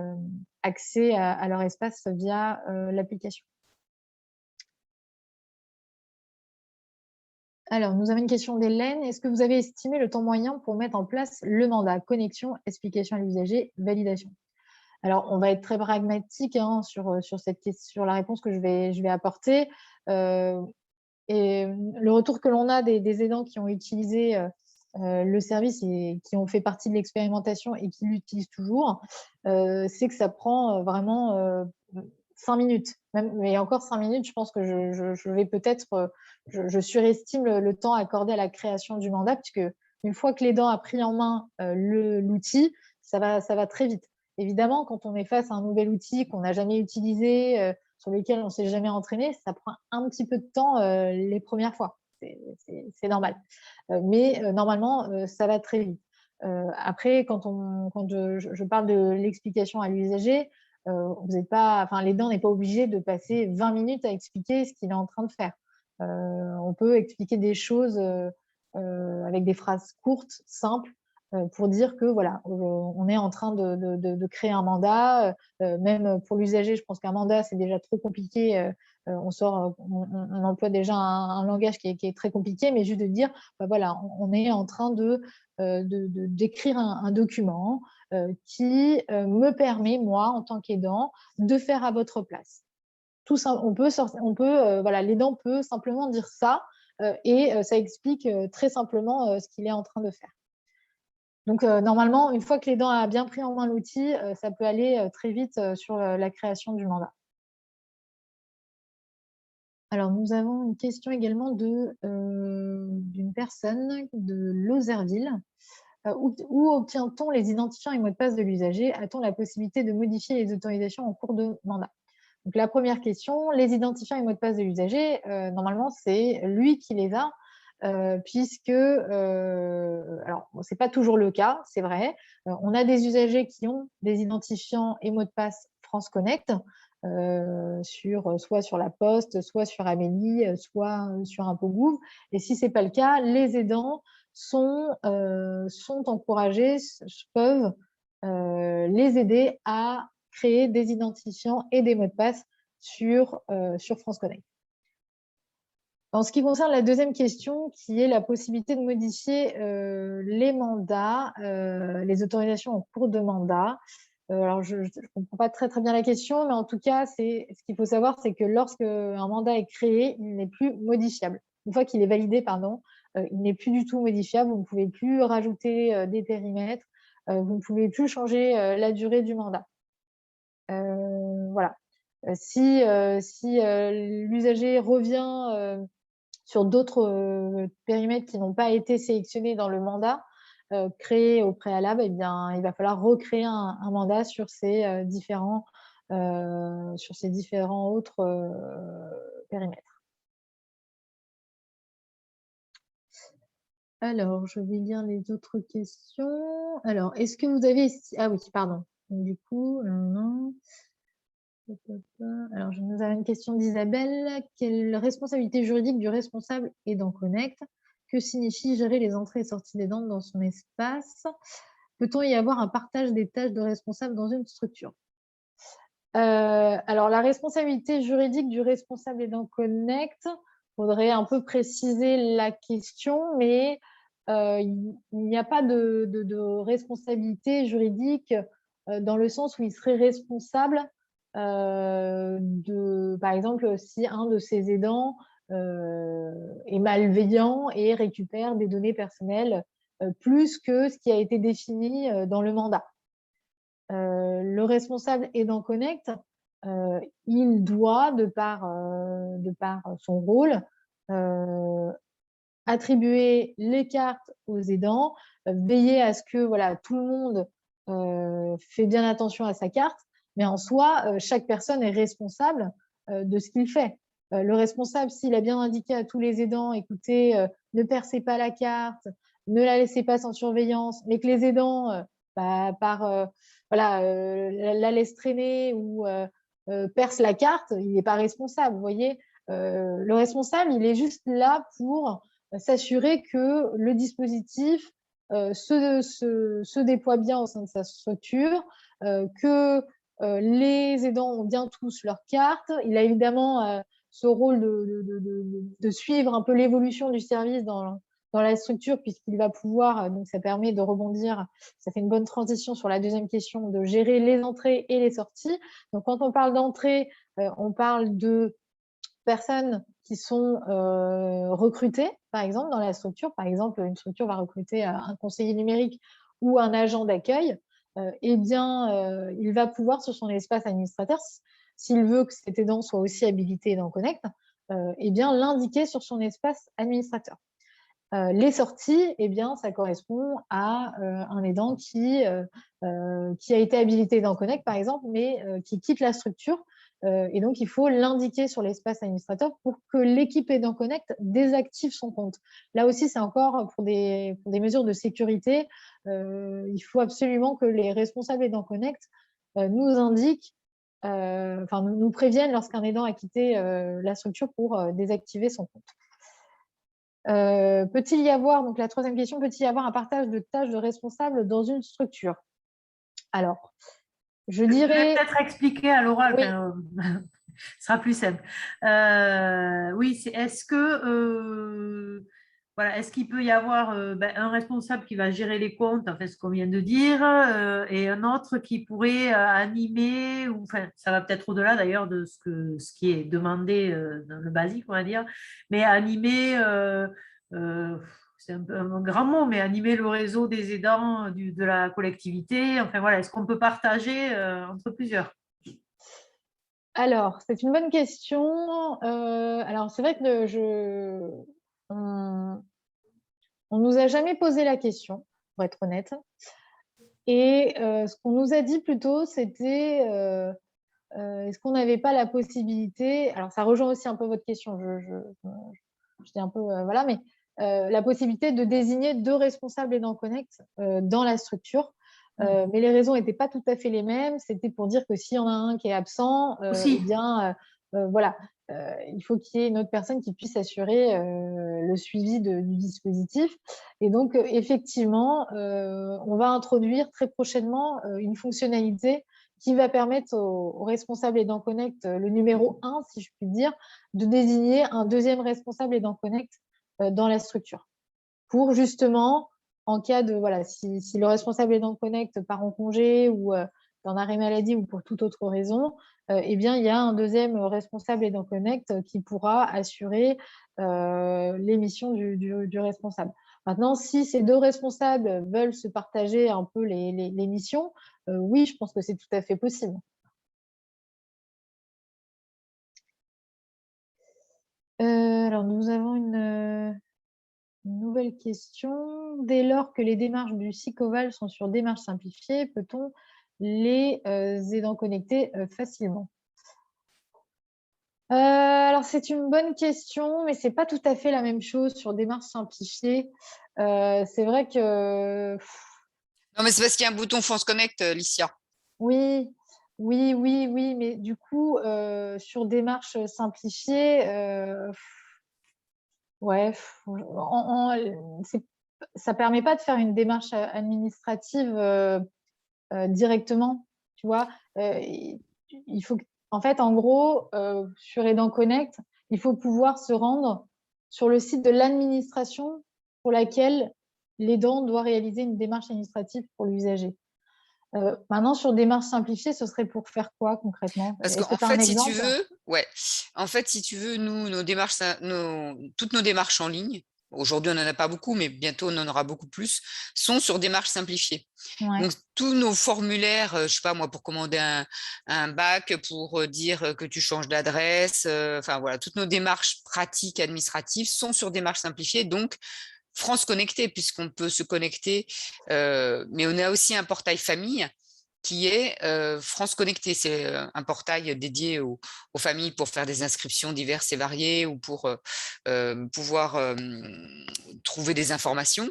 accès à leur espace via l'application. Alors, nous avons une question d'Hélène. Est-ce que vous avez estimé le temps moyen pour mettre en place le mandat connexion, explication à l'usager, validation? Alors, on va être très pragmatique hein, sur la réponse que je vais apporter. Et le retour que l'on a des aidants qui ont utilisé le service et qui ont fait partie de l'expérimentation et qui l'utilisent toujours, c'est que ça prend vraiment 5 minutes. Mais encore 5 minutes, je pense que je vais peut-être, je surestime le temps accordé à la création du mandat, puisque une fois que l'aidant a pris en main l'outil, ça va très vite. Évidemment, quand on est face à un nouvel outil qu'on n'a jamais utilisé, sur lequel on ne s'est jamais entraîné, ça prend un petit peu de temps les premières fois. C'est normal. Mais normalement, ça va très vite. Après, quand je parle de l'explication à l'usager, vous n'êtes pas, enfin, l'aidant n'est pas obligé de passer 20 minutes à expliquer ce qu'il est en train de faire. On peut expliquer des choses avec des phrases courtes, simples, pour dire que voilà, on est en train de créer un mandat. Même pour l'usager, je pense qu'un mandat, c'est déjà trop compliqué on emploie déjà un langage qui est très compliqué, mais juste de dire, voilà, on est en train d'écrire un document qui me permet, moi, en tant qu'aidant, de faire à votre place. Tout ça, voilà, l'aidant peut simplement dire ça et ça explique très simplement ce qu'il est en train de faire. Donc, normalement, une fois que l'aidant a bien pris en main l'outil, ça peut aller très vite sur la création du mandat. Alors, nous avons une question également d'une personne de Lozerville. Où obtient-on les identifiants et mots de passe de l'usager? A-t-on la possibilité de modifier les autorisations en cours de mandat? Donc, la première question, les identifiants et mots de passe de l'usager, normalement, c'est lui qui les a, puisque, alors, ce n'est pas toujours le cas, c'est vrai. On a des usagers qui ont des identifiants et mots de passe France Connect, soit sur la Poste, soit sur Amélie, soit sur ImpôGouv. Et si ce n'est pas le cas, les aidants sont encouragés, peuvent les aider à créer des identifiants et des mots de passe sur France Connect. En ce qui concerne la deuxième question, qui est la possibilité de modifier les mandats, les autorisations en cours de mandat. Alors, je ne comprends pas très bien la question, mais en tout cas, ce qu'il faut savoir, c'est que lorsqu'un mandat est créé, il n'est plus modifiable. Une fois qu'il est validé, pardon, il n'est plus du tout modifiable. Vous ne pouvez plus rajouter des périmètres. Vous ne pouvez plus changer la durée du mandat. Voilà. Si l'usager revient sur d'autres périmètres qui n'ont pas été sélectionnés dans le mandat créé au préalable, eh bien, il va falloir recréer un mandat sur ces différents autres périmètres. Alors, je vais lire les autres questions. Alors, est-ce que vous avez... Ah oui, pardon. Du coup, non. Alors, nous avons une question d'Isabelle. Quelle responsabilité juridique du responsable aidant Connect? Que signifie gérer les entrées et sorties d'aidants dans son espace? Peut-on y avoir un partage des tâches de responsable dans une structure? Alors, la responsabilité juridique du responsable aidant Connect, il faudrait un peu préciser la question, mais il n'y a pas de responsabilité juridique dans le sens où il serait responsable par exemple, si un de ses aidants est malveillant et récupère des données personnelles plus que ce qui a été défini dans le mandat. Le responsable aidant Connect, il doit, de par son rôle, attribuer les cartes aux aidants, veiller à ce que voilà, tout le monde fait bien attention à sa carte, mais en soi, chaque personne est responsable de ce qu'il fait. Le responsable, s'il a bien indiqué à tous les aidants, écoutez, ne percez pas la carte, ne la laissez pas sans surveillance, mais que les aidants, la laissent traîner ou percent la carte, il n'est pas responsable, vous voyez. Le responsable, il est juste là pour s'assurer que le dispositif se déploie bien au sein de sa structure, que les aidants ont bien tous leurs cartes. Il a évidemment ce rôle de suivre un peu l'évolution du service dans la structure, puisqu'il va pouvoir, donc ça permet de rebondir, ça fait une bonne transition sur la deuxième question, de gérer les entrées et les sorties. Donc, quand on parle d'entrée, on parle de personnes qui sont recrutées, par exemple, dans la structure. Par exemple, une structure va recruter un conseiller numérique ou un agent d'accueil. Eh bien, il va pouvoir, sur son espace administrateur, s'il veut que cet aidant soit aussi habilité dans Connect, eh bien, l'indiquer sur son espace administrateur. Les sorties, eh bien, ça correspond à un aidant qui a été habilité dans Connect, par exemple, mais qui quitte la structure. Et donc, il faut l'indiquer sur l'espace administrateur pour que l'équipe aidant Connect désactive son compte. Là aussi, c'est encore pour des mesures de sécurité. Il faut absolument que les responsables aidant Connect nous indiquent, nous préviennent lorsqu'un aidant a quitté la structure pour désactiver son compte. Peut-il y avoir, donc la troisième question, peut-il y avoir un partage de tâches de responsables dans une structure? Alors, je dirais... peut-être expliquer à l'oral. Oui. sera plus simple. Oui, est-ce que voilà, est-ce qu'il peut y avoir un responsable qui va gérer les comptes, en fait, ce qu'on vient de dire, et un autre qui pourrait animer, ou enfin, ça va peut-être au-delà d'ailleurs de ce qui est demandé dans le basique, on va dire, mais animer, c'est un peu un grand mot, mais animer le réseau des aidants de la collectivité. Enfin voilà, est-ce qu'on peut partager entre plusieurs? Alors, c'est une bonne question. Alors, c'est vrai que on nous a jamais posé la question, pour être honnête. Et ce qu'on nous a dit plutôt, c'était est-ce qu'on n'avait pas la possibilité, alors ça rejoint aussi un peu votre question, je dis un peu, voilà, mais la possibilité de désigner 2 responsables aidants Connect dans la structure. Mais les raisons n'étaient pas tout à fait les mêmes. C'était pour dire que s'il y en a un qui est absent, eh bien, voilà, il faut qu'il y ait une autre personne qui puisse assurer le suivi du dispositif. Et donc, effectivement, on va introduire très prochainement une fonctionnalité qui va permettre aux responsables aidants Connect, le numéro 1, si je puis dire, de désigner un deuxième responsable aidant Connect dans la structure. Pour justement, en cas de, voilà, si le responsable aidant Connect part en congé ou en arrêt maladie ou pour toute autre raison, eh bien, il y a un deuxième responsable aidant Connect qui pourra assurer les missions du responsable. Maintenant, si ces 2 responsables veulent se partager un peu les missions, oui, je pense que c'est tout à fait possible. Alors, nous avons une nouvelle question. Dès lors que les démarches du SICOVAL sont sur démarche simplifiée, peut-on les aidants connectés facilement? Alors, c'est une bonne question, mais ce n'est pas tout à fait la même chose sur démarche simplifiée. C'est vrai que… Non, mais c'est parce qu'il y a un bouton France Connect, Licia. Oui, oui, oui, oui, mais du coup, sur démarche simplifiée, ouais, ça ne permet pas de faire une démarche administrative directement, tu vois. Il faut, en fait, en gros, sur Aidant Connect, il faut pouvoir se rendre sur le site de l'administration pour laquelle l'aidant doit réaliser une démarche administrative pour l'usager. Maintenant, sur démarche simplifiée, ce serait pour faire quoi concrètement? Parce Est-ce que qu'en tu as un fait, si tu exemple? veux, ouais, en fait, si tu veux, nous, nos démarches, toutes nos démarches en ligne, aujourd'hui, on n'en a pas beaucoup, mais bientôt, on en aura beaucoup plus, sont sur démarches simplifiées. Ouais. Donc, tous nos formulaires, je sais pas moi, pour commander un bac, pour dire que tu changes d'adresse, enfin voilà, toutes nos démarches pratiques administratives sont sur démarches simplifiées. Donc, France Connectée, puisqu'on peut se connecter, mais on a aussi un portail famille qui est France Connectée. C'est un portail dédié aux familles pour faire des inscriptions diverses et variées ou pour pouvoir trouver des informations.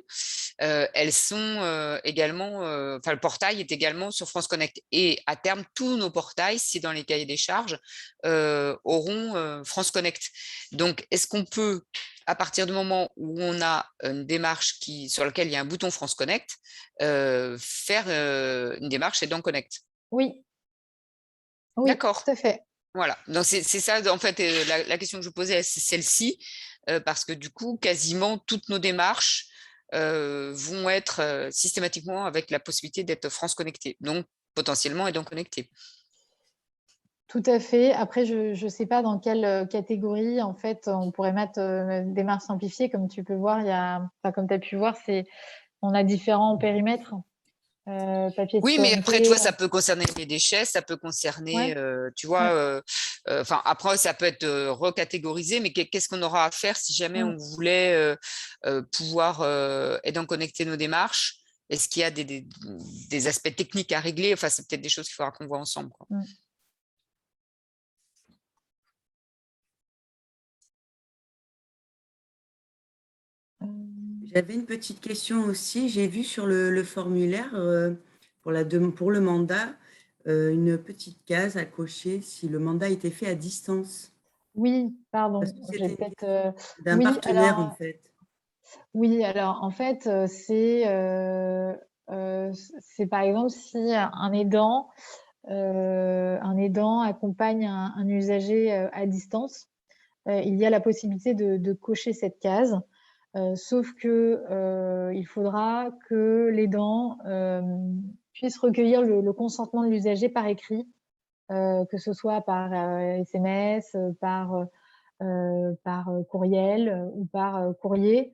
Elles sont également, enfin le portail est également sur France Connect. Et à terme, tous nos portails, si dans les cahiers des charges, auront France Connect. Donc, est-ce qu'on peut, à partir du moment où on a une démarche sur laquelle il y a un bouton France Connect, faire une démarche Aidant Connect? Oui, oui, D'accord. tout à fait. Voilà. Donc, c'est ça, en fait, la question que je posais, c'est celle-ci, parce que du coup, quasiment toutes nos démarches vont être systématiquement avec la possibilité d'être France Connectée, donc potentiellement Aidant Connecté. Tout à fait. Après, je ne sais pas dans quelle catégorie, en fait, on pourrait mettre démarche simplifiée. Comme tu peux voir, enfin, comme tu as pu voir, on a différents périmètres. Papier de Oui, mais après, tu citoyenneté. vois, ça peut concerner les déchets, ça peut concerner, Ouais, tu ouais. vois, enfin, après, ça peut être recatégorisé, mais qu'est-ce qu'on aura à faire si jamais on voulait pouvoir Aidant connecter nos démarches? Est-ce qu'il y a des aspects techniques à régler? Enfin, c'est peut-être des choses qu'il faudra qu'on voit ensemble, quoi. J'avais une petite question aussi. J'ai vu sur le formulaire pour le mandat une petite case à cocher si le mandat était fait à distance. Oui, pardon. Parce que J'ai c'était peut-être. d'un Oui, partenaire en fait. Oui, alors en fait, c'est par exemple si un aidant un aidant accompagne un usager à distance, il y a la possibilité de cocher cette case, sauf que il faudra que l'aidant puisse recueillir le consentement de l'usager par écrit, que ce soit par SMS, par courriel ou par courrier.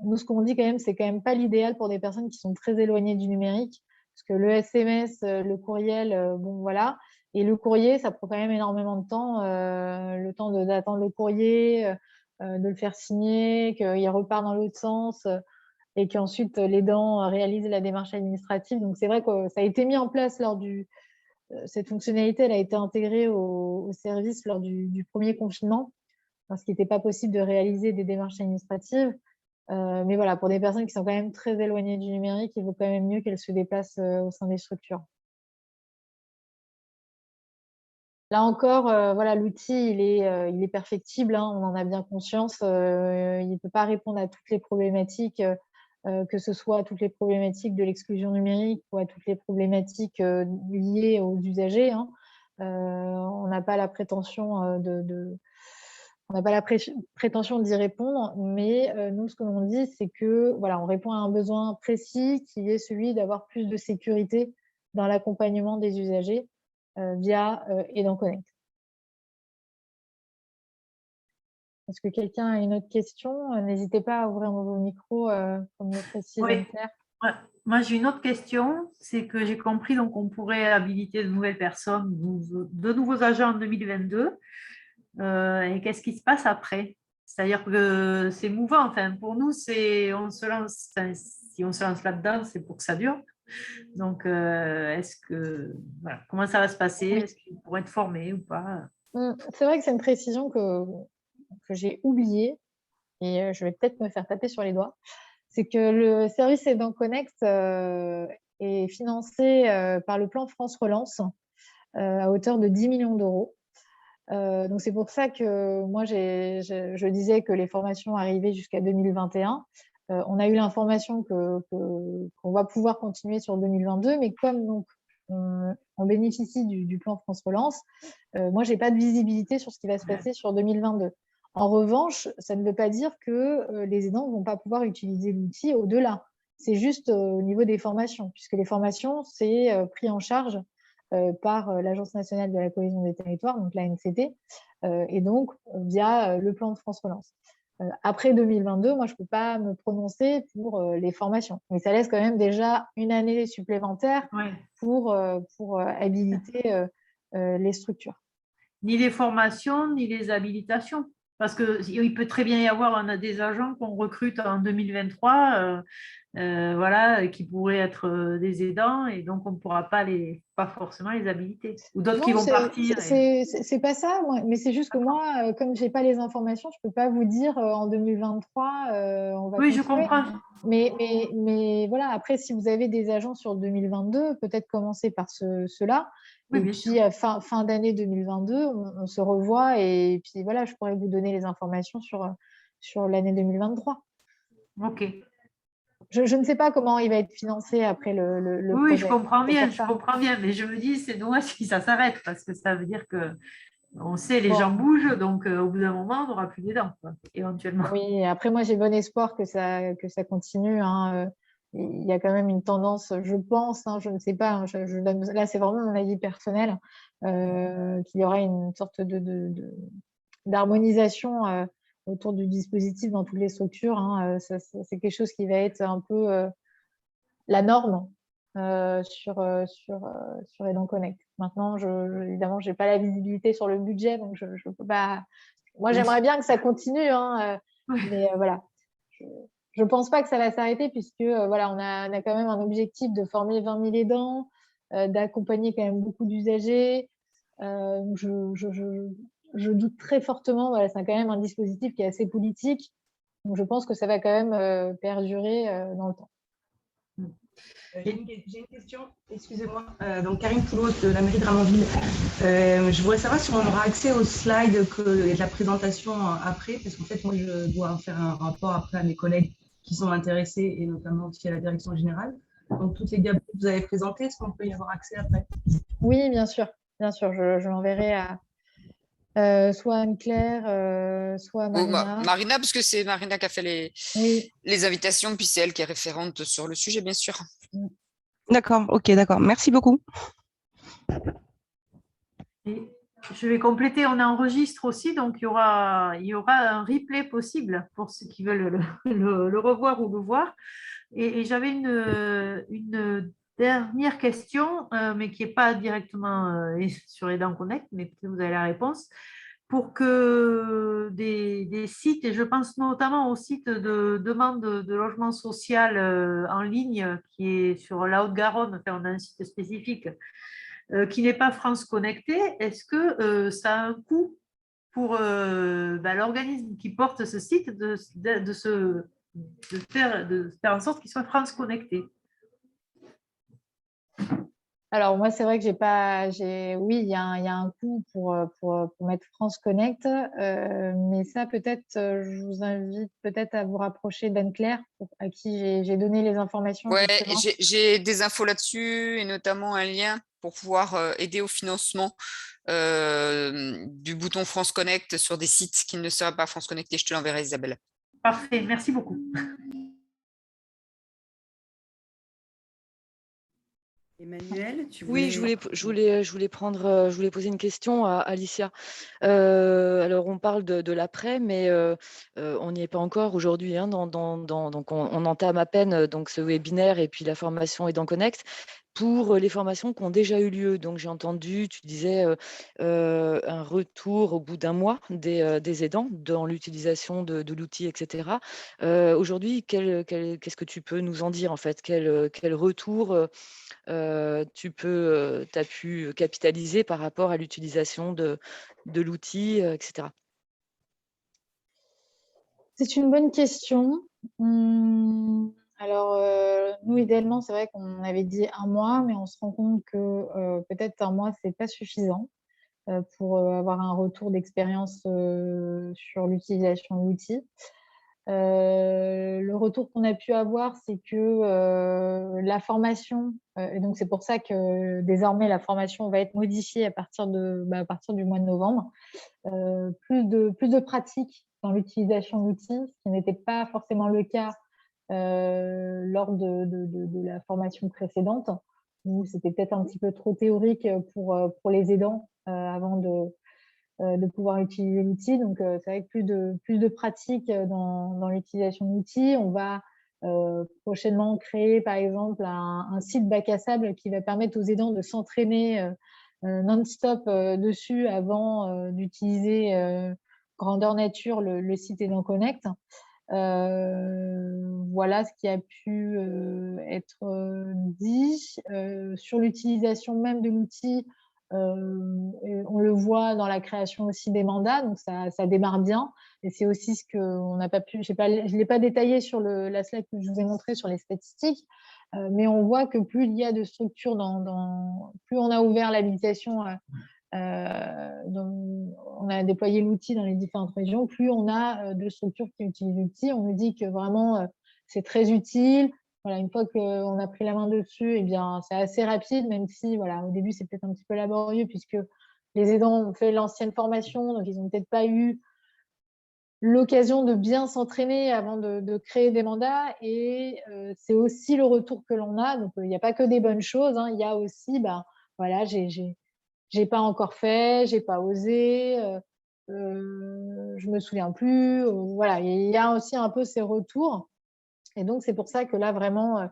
Nous, ce qu'on dit quand même, c'est quand même pas l'idéal pour des personnes qui sont très éloignées du numérique, parce que le SMS, le courriel, bon voilà, et le courrier, ça prend quand même énormément de temps, le temps d'attendre le courrier, de le faire signer, qu'il repart dans l'autre sens, et qu'ensuite l'aidant réalise la démarche administrative. Donc c'est vrai que ça a été mis en place lors du cette fonctionnalité, elle a été intégrée au service lors du premier confinement, parce qu'il n'était pas possible de réaliser des démarches administratives. Mais voilà, pour des personnes qui sont quand même très éloignées du numérique, il vaut quand même mieux qu'elles se déplacent au sein des structures. Là encore, voilà, l'outil, il est perfectible, hein, on en a bien conscience. Il ne peut pas répondre à toutes les problématiques, que ce soit à toutes les problématiques de l'exclusion numérique ou à toutes les problématiques liées aux usagers, hein. On n'a pas la prétention on n'a pas la prétention d'y répondre, mais nous, ce que l'on dit, c'est que voilà, on répond à un besoin précis qui est celui d'avoir plus de sécurité dans l'accompagnement des usagers via Aidant Connect. Est-ce que quelqu'un a une autre question? N'hésitez pas à ouvrir vos micros, comme le précise Anne-Claire. Ouais. Moi, j'ai une autre question, c'est que j'ai compris donc on pourrait habiliter de nouvelles personnes, de nouveaux agents en 2022. Et qu'est-ce qui se passe après? C'est-à-dire que c'est mouvant. Enfin, pour nous, on se lance. Enfin, si on se lance là-dedans, c'est pour que ça dure. Donc, est-ce que voilà, comment ça va se passer? Est-ce qu'ils pourront être formés ou pas? C'est vrai que c'est une précision que j'ai oubliée et je vais peut-être me faire taper sur les doigts. C'est que le service Aidant Connect est financé par le plan France Relance à hauteur de 10 millions d'euros. Donc c'est pour ça que moi je disais que les formations arrivaient jusqu'à 2021. On a eu l'information qu'on va pouvoir continuer sur 2022, mais comme donc on bénéficie du plan France Relance, moi j'ai pas de visibilité sur ce qui va se passer sur 2022. En revanche, ça ne veut pas dire que les aidants ne vont pas pouvoir utiliser l'outil au-delà. C'est juste au niveau des formations, puisque les formations, c'est pris en charge par l'Agence nationale de la cohésion des territoires, donc l'ANCT, et donc via le plan de France Relance. Après 2022, moi, je ne peux pas me prononcer pour les formations, mais ça laisse quand même déjà une année supplémentaire pour habiliter les structures. Ni les formations, ni les habilitations. Parce qu'il peut très bien y avoir, on a des agents qu'on recrute en 2023, voilà, qui pourraient être des aidants, et donc on ne pourra pas forcément les habiliter. Ou d'autres qui vont partir. C'est pas ça, mais c'est juste que moi, comme je n'ai pas les informations, je ne peux pas vous dire en 2023, on va Oui, continuer. je comprends. Mais voilà, après, si vous avez des agents sur 2022, peut-être commencer par ceux-là. Oui, et puis, fin d'année 2022, on se revoit. Et puis, voilà, je pourrais vous donner les informations sur l'année 2023. OK. Je ne sais pas comment il va être financé après le projet. Oui, je comprends bien. Mais je me dis, c'est dommage si ça s'arrête, parce que ça veut dire que on sait, les gens bougent, donc au bout d'un moment, on n'aura plus d'aidants, éventuellement. Oui, après, moi, j'ai bon espoir que ça continue, hein. Il y a quand même une tendance, je pense, hein, je ne sais pas, hein, là, c'est vraiment mon avis personnel, qu'il y aura une sorte d'harmonisation autour du dispositif dans toutes les structures, hein. C'est quelque chose qui va être un peu la norme sur Aidant Connect. Maintenant, évidemment, je n'ai pas la visibilité sur le budget, donc je ne peux pas. Moi, j'aimerais bien que ça continue, hein, mais voilà. Je ne pense pas que ça va s'arrêter, puisque voilà, on a quand même un objectif de former 20 000 aidants, d'accompagner quand même beaucoup d'usagers. Je doute très fortement, voilà, c'est quand même un dispositif qui est assez politique, donc je pense que ça va quand même perdurer dans le temps. J'ai une question, excusez-moi. Donc, Karine Poulot de la mairie de Ramonville. Je voudrais savoir si on aura accès aux slides et de la présentation après, parce qu'en fait, moi, je dois faire un rapport après à mes collègues qui sont intéressés et notamment aussi à la direction générale. Donc, toutes les diapos que vous avez présentées, est-ce qu'on peut y avoir accès après? Oui, bien sûr. Je l'enverrai à soit Anne-Claire, soit Marina. Marina, parce que c'est Marina qui a fait Oui. les invitations, puis c'est elle qui est référente sur le sujet, bien sûr. D'accord, ok, d'accord. Merci beaucoup. Et je vais compléter, on enregistre aussi, donc il y aura un replay possible pour ceux qui veulent le revoir ou le voir. Et j'avais une dernière question, mais qui n'est pas directement sur Aidant Connect, mais peut-être vous avez la réponse. Pour que des sites, et je pense notamment au site de demande de logement social en ligne qui est sur la Haute-Garonne, enfin, on a un site spécifique qui n'est pas France Connecté, est-ce que ça a un coût pour l'organisme qui porte ce site de faire en sorte qu'il soit France Connecté? Alors, moi, c'est vrai que oui, il y a un coût pour mettre France Connect, mais ça, peut-être, je vous invite peut-être à vous rapprocher d'Anne-Claire, à qui j'ai donné les informations. Ouais, justement. j'ai des infos là-dessus et notamment un lien pour pouvoir aider au financement du bouton France Connect sur des sites qui ne seraient pas France Connecté. Je te l'enverrai, Isabelle. Parfait, merci beaucoup. Emmanuel, tu Oui, voulais... je voulais poser une question à Alicia. Alors, on parle de l'après, mais on n'y est pas encore aujourd'hui. Hein, donc, on entame à peine donc, ce webinaire et puis la formation Aidant Connect pour les formations qui ont déjà eu lieu. Donc, j'ai entendu, tu disais, un retour au bout d'un mois des aidants dans l'utilisation de l'outil, etc. Aujourd'hui, qu'est-ce que tu peux nous en dire, en fait? Quel retour tu as pu capitaliser par rapport à l'utilisation de l'outil, etc. C'est une bonne question. Alors, nous, idéalement, c'est vrai qu'on avait dit un mois, mais on se rend compte que peut-être un mois, c'est pas suffisant pour avoir un retour d'expérience sur l'utilisation de l'outil. Le retour qu'on a pu avoir, c'est que la formation, et donc c'est pour ça que désormais la formation va être modifiée à partir du mois de novembre, plus de pratique dans l'utilisation d'outils, ce qui n'était pas forcément le cas lors de la formation précédente, où c'était peut-être un petit peu trop théorique pour les aidants avant de pouvoir utiliser l'outil. Donc, c'est vrai que plus de pratique dans l'utilisation de l'outil. On va prochainement créer, par exemple, un site bac à sable qui va permettre aux aidants de s'entraîner non-stop dessus avant d'utiliser grandeur nature le site Aidant Connect. Voilà ce qui a pu être dit. Sur l'utilisation même de l'outil, on le voit dans la création aussi des mandats, donc ça démarre bien. Et c'est aussi ce qu'on n'a pas pu, je ne l'ai pas détaillé sur la slide que je vous ai montré sur les statistiques, mais on voit que plus il y a de structures, plus on a ouvert l'habilitation, on a déployé l'outil dans les différentes régions, plus on a de structures qui utilisent l'outil. On nous dit que vraiment, c'est très utile. Voilà, une fois qu'on a pris la main dessus, eh bien, c'est assez rapide, même si voilà, au début, c'est peut-être un petit peu laborieux puisque les aidants ont fait l'ancienne formation, donc ils n'ont peut-être pas eu l'occasion de bien s'entraîner avant de créer des mandats. Et c'est aussi le retour que l'on a. Donc, il n'y a pas que des bonnes choses. Hein. Il y a aussi, voilà, j'ai pas encore fait, j'ai pas osé, je me souviens plus. Voilà, il y a aussi un peu ces retours. Et donc, c'est pour ça que là, vraiment,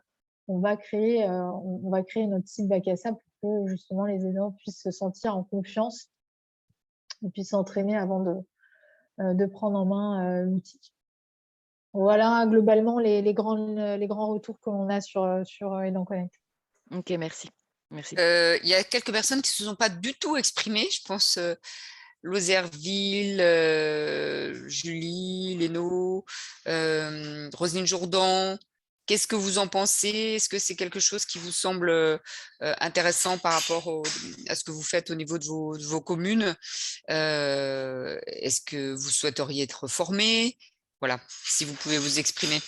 on va créer notre site bac à sable pour que justement les aidants puissent se sentir en confiance et puissent s'entraîner avant de prendre en main l'outil. Voilà globalement les grands retours que l'on a sur Aidant Connect. Ok, merci. Merci. Il y a quelques personnes qui ne se sont pas du tout exprimées. Je pense Lozerville, Julie, Léno, Roselyne Jourdan. Qu'est-ce que vous en pensez? Est-ce que c'est quelque chose qui vous semble intéressant par rapport à ce que vous faites au niveau de vos communes? Est-ce que vous souhaiteriez être formé? Voilà, si vous pouvez vous exprimer.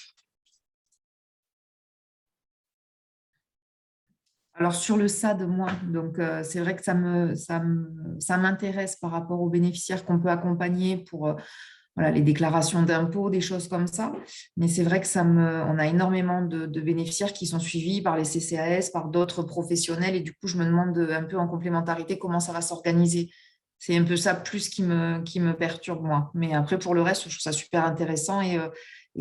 Alors, sur le SAD, moi, donc c'est vrai que ça m'intéresse par rapport aux bénéficiaires qu'on peut accompagner pour voilà, les déclarations d'impôts, des choses comme ça. Mais c'est vrai que on a énormément de bénéficiaires qui sont suivis par les CCAS, par d'autres professionnels. Et du coup, je me demande un peu en complémentarité comment ça va s'organiser. C'est un peu ça plus qui me perturbe, moi. Mais après, pour le reste, je trouve ça super intéressant et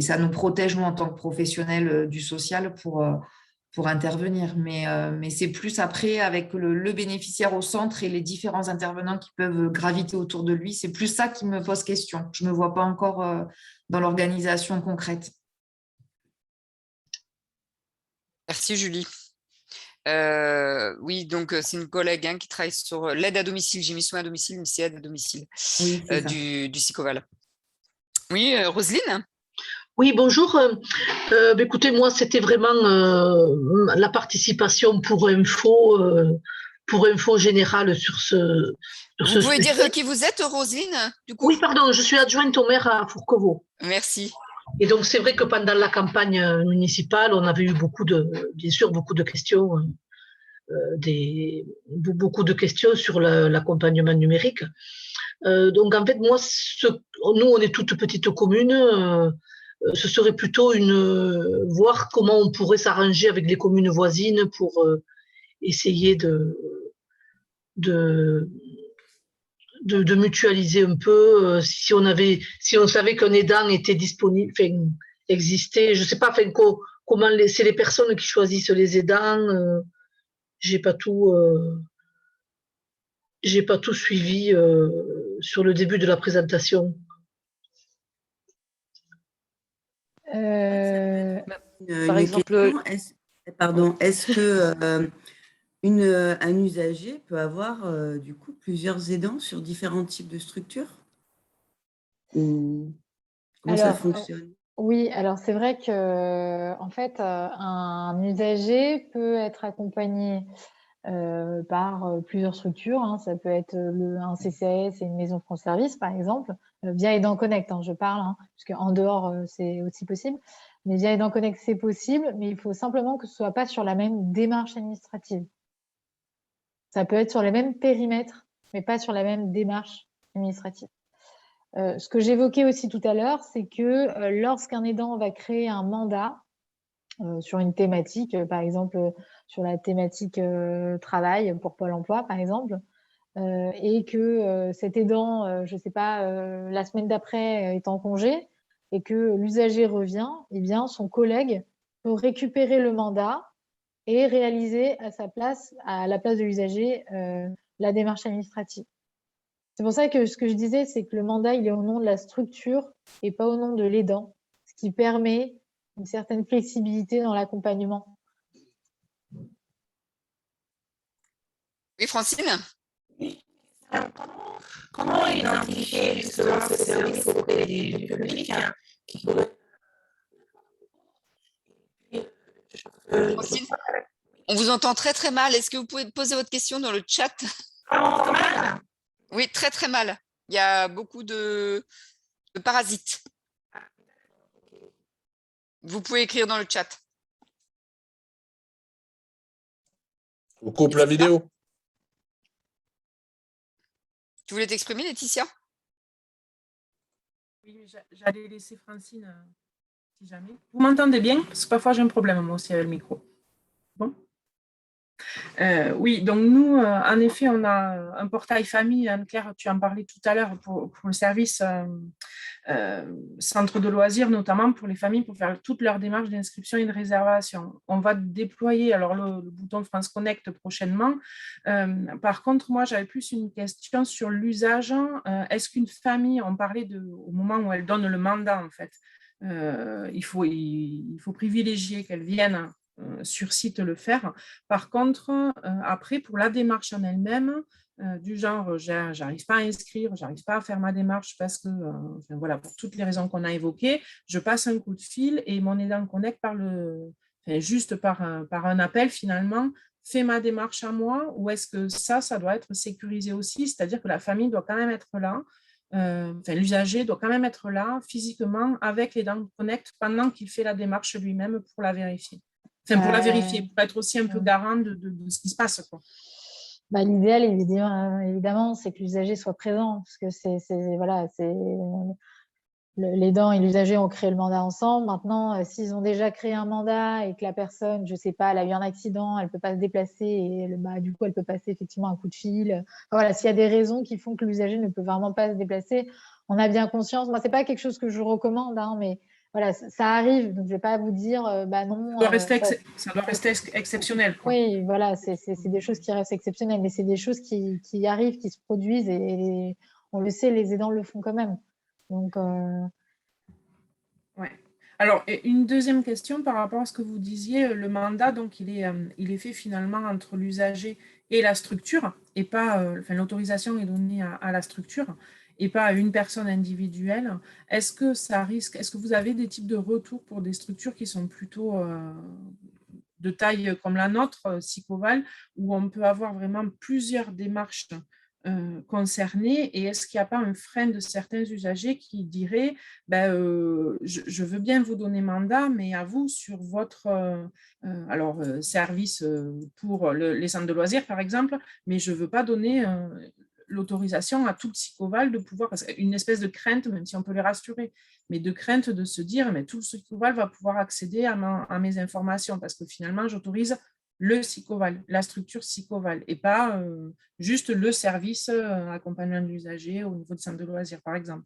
ça nous protège, nous, en tant que professionnels du social, pour intervenir. Mais c'est plus après avec le bénéficiaire au centre et les différents intervenants qui peuvent graviter autour de lui. C'est plus ça qui me pose question. Je ne me vois pas encore dans l'organisation concrète. Merci Julie. Oui, donc c'est une collègue qui travaille sur l'aide à domicile. J'ai mis soin à domicile, mais c'est aide à domicile Oui, c'est ça. du Sicoval. Oui, Roselyne? Oui, bonjour. Écoutez, moi, c'était vraiment la participation pour info générale sur ce Vous pouvez sujet. dire qui vous êtes, Roselyne, du coup? Oui, pardon, je suis adjointe au maire à Fourquevaux. Merci. Et donc, c'est vrai que pendant la campagne municipale, on avait eu bien sûr, beaucoup de questions, beaucoup de questions sur l'accompagnement numérique. Donc, en fait, moi, nous, on est toute petite commune. Ce serait plutôt voir comment on pourrait s'arranger avec les communes voisines pour essayer de mutualiser un peu. Si on savait qu'un aidant était disponible, existait, je sais pas, comment c'est les personnes qui choisissent les aidants. J'ai pas tout suivi sur le début de la présentation. Par exemple, est-ce que un usager peut avoir du coup plusieurs aidants sur différents types de structures? Ou comment ça fonctionne? Oui, alors c'est vrai que en fait, un usager peut être accompagné par plusieurs structures. Hein. Ça peut être un CCAS et une maison France Service, par exemple, via Aidant Connect, je parle, parce qu'en dehors, c'est aussi possible. Mais via Aidant Connect, c'est possible, mais il faut simplement que ce ne soit pas sur la même démarche administrative. Ça peut être sur les mêmes périmètres, mais pas sur la même démarche administrative. Ce que j'évoquais aussi tout à l'heure, c'est que lorsqu'un aidant va créer un mandat sur une thématique, par exemple sur la thématique travail pour Pôle emploi, par exemple, et que cet aidant, je ne sais pas, la semaine d'après est en congé et que l'usager revient, eh bien, son collègue peut récupérer le mandat et réaliser à la place de l'usager, la démarche administrative. C'est pour ça que ce que je disais, c'est que le mandat, il est au nom de la structure et pas au nom de l'aidant, ce qui permet une certaine flexibilité dans l'accompagnement. Oui, Francine? Comment identifier justement ce service auprès du public qui pourrait... Francine, on vous entend très très mal. Est-ce que vous pouvez poser votre question dans le chat? Oui, très très mal. Il y a beaucoup de parasites. Vous pouvez écrire dans le chat. On coupe la vidéo. Tu voulais t'exprimer, Laetitia? Oui, j'allais laisser Francine, si jamais. Vous m'entendez bien? Parce que parfois j'ai un problème moi aussi avec le micro. Bon. Oui, donc nous, en effet, on a un portail famille. Anne-Claire, tu en parlais tout à l'heure pour le service centre de loisirs, notamment pour les familles, pour faire toutes leurs démarches d'inscription et de réservation. On va déployer alors le bouton France Connect prochainement. Par contre, moi, j'avais plus une question sur l'usage. Est-ce qu'une famille, on parlait au moment où elle donne le mandat, en fait, il faut privilégier qu'elle vienne sur site le faire. Par contre, après, pour la démarche en elle-même, du genre, j'arrive pas à inscrire, j'arrive pas à faire ma démarche parce que, voilà, pour toutes les raisons qu'on a évoquées, je passe un coup de fil et mon aidant connect juste par un appel finalement, fait ma démarche à moi, ou est-ce que ça doit être sécurisé aussi, c'est-à-dire que la famille doit quand même être là, l'usager doit quand même être là physiquement avec l'aidant connect pendant qu'il fait la démarche lui-même pour la vérifier. Enfin, pour la vérifier, pour être aussi un peu garant de ce qui se passe, quoi. L'idéal, évidemment, c'est que l'usager soit présent, parce que voilà, l'aidant et l'usager ont créé le mandat ensemble. Maintenant, s'ils ont déjà créé un mandat et que la personne, je ne sais pas, elle a eu un accident, elle ne peut pas se déplacer et du coup, elle peut passer effectivement un coup de fil. Enfin, voilà, s'il y a des raisons qui font que l'usager ne peut vraiment pas se déplacer, on a bien conscience. Moi, ce n'est pas quelque chose que je recommande, hein, mais voilà, ça arrive. Donc, je ne vais pas vous dire, non. Ça doit rester exceptionnel, quoi. Oui, voilà, c'est des choses qui restent exceptionnelles, mais c'est des choses qui arrivent, qui se produisent et on le sait, les aidants le font quand même. Donc, ouais. Alors, une deuxième question par rapport à ce que vous disiez, le mandat, donc, il est fait finalement entre l'usager et la structure, et pas, l'autorisation est donnée à la structure et pas à une personne individuelle. Est-ce que vous avez des types de retours pour des structures qui sont plutôt de taille comme la nôtre, Sicoval, où on peut avoir vraiment plusieurs démarches concernés, et est-ce qu'il n'y a pas un frein de certains usagers qui diraient je veux bien vous donner mandat, mais à vous sur votre service pour les centres de loisirs par exemple, mais je ne veux pas donner l'autorisation à tout le Sicoval de pouvoir, parce qu'une espèce de crainte, même si on peut les rassurer, mais de crainte de se dire mais tout le Sicoval va pouvoir accéder à mes informations, parce que finalement j'autorise le Sicoval, la structure Sicoval, et pas juste le service accompagnement de l'usager au niveau du centre de loisirs, par exemple.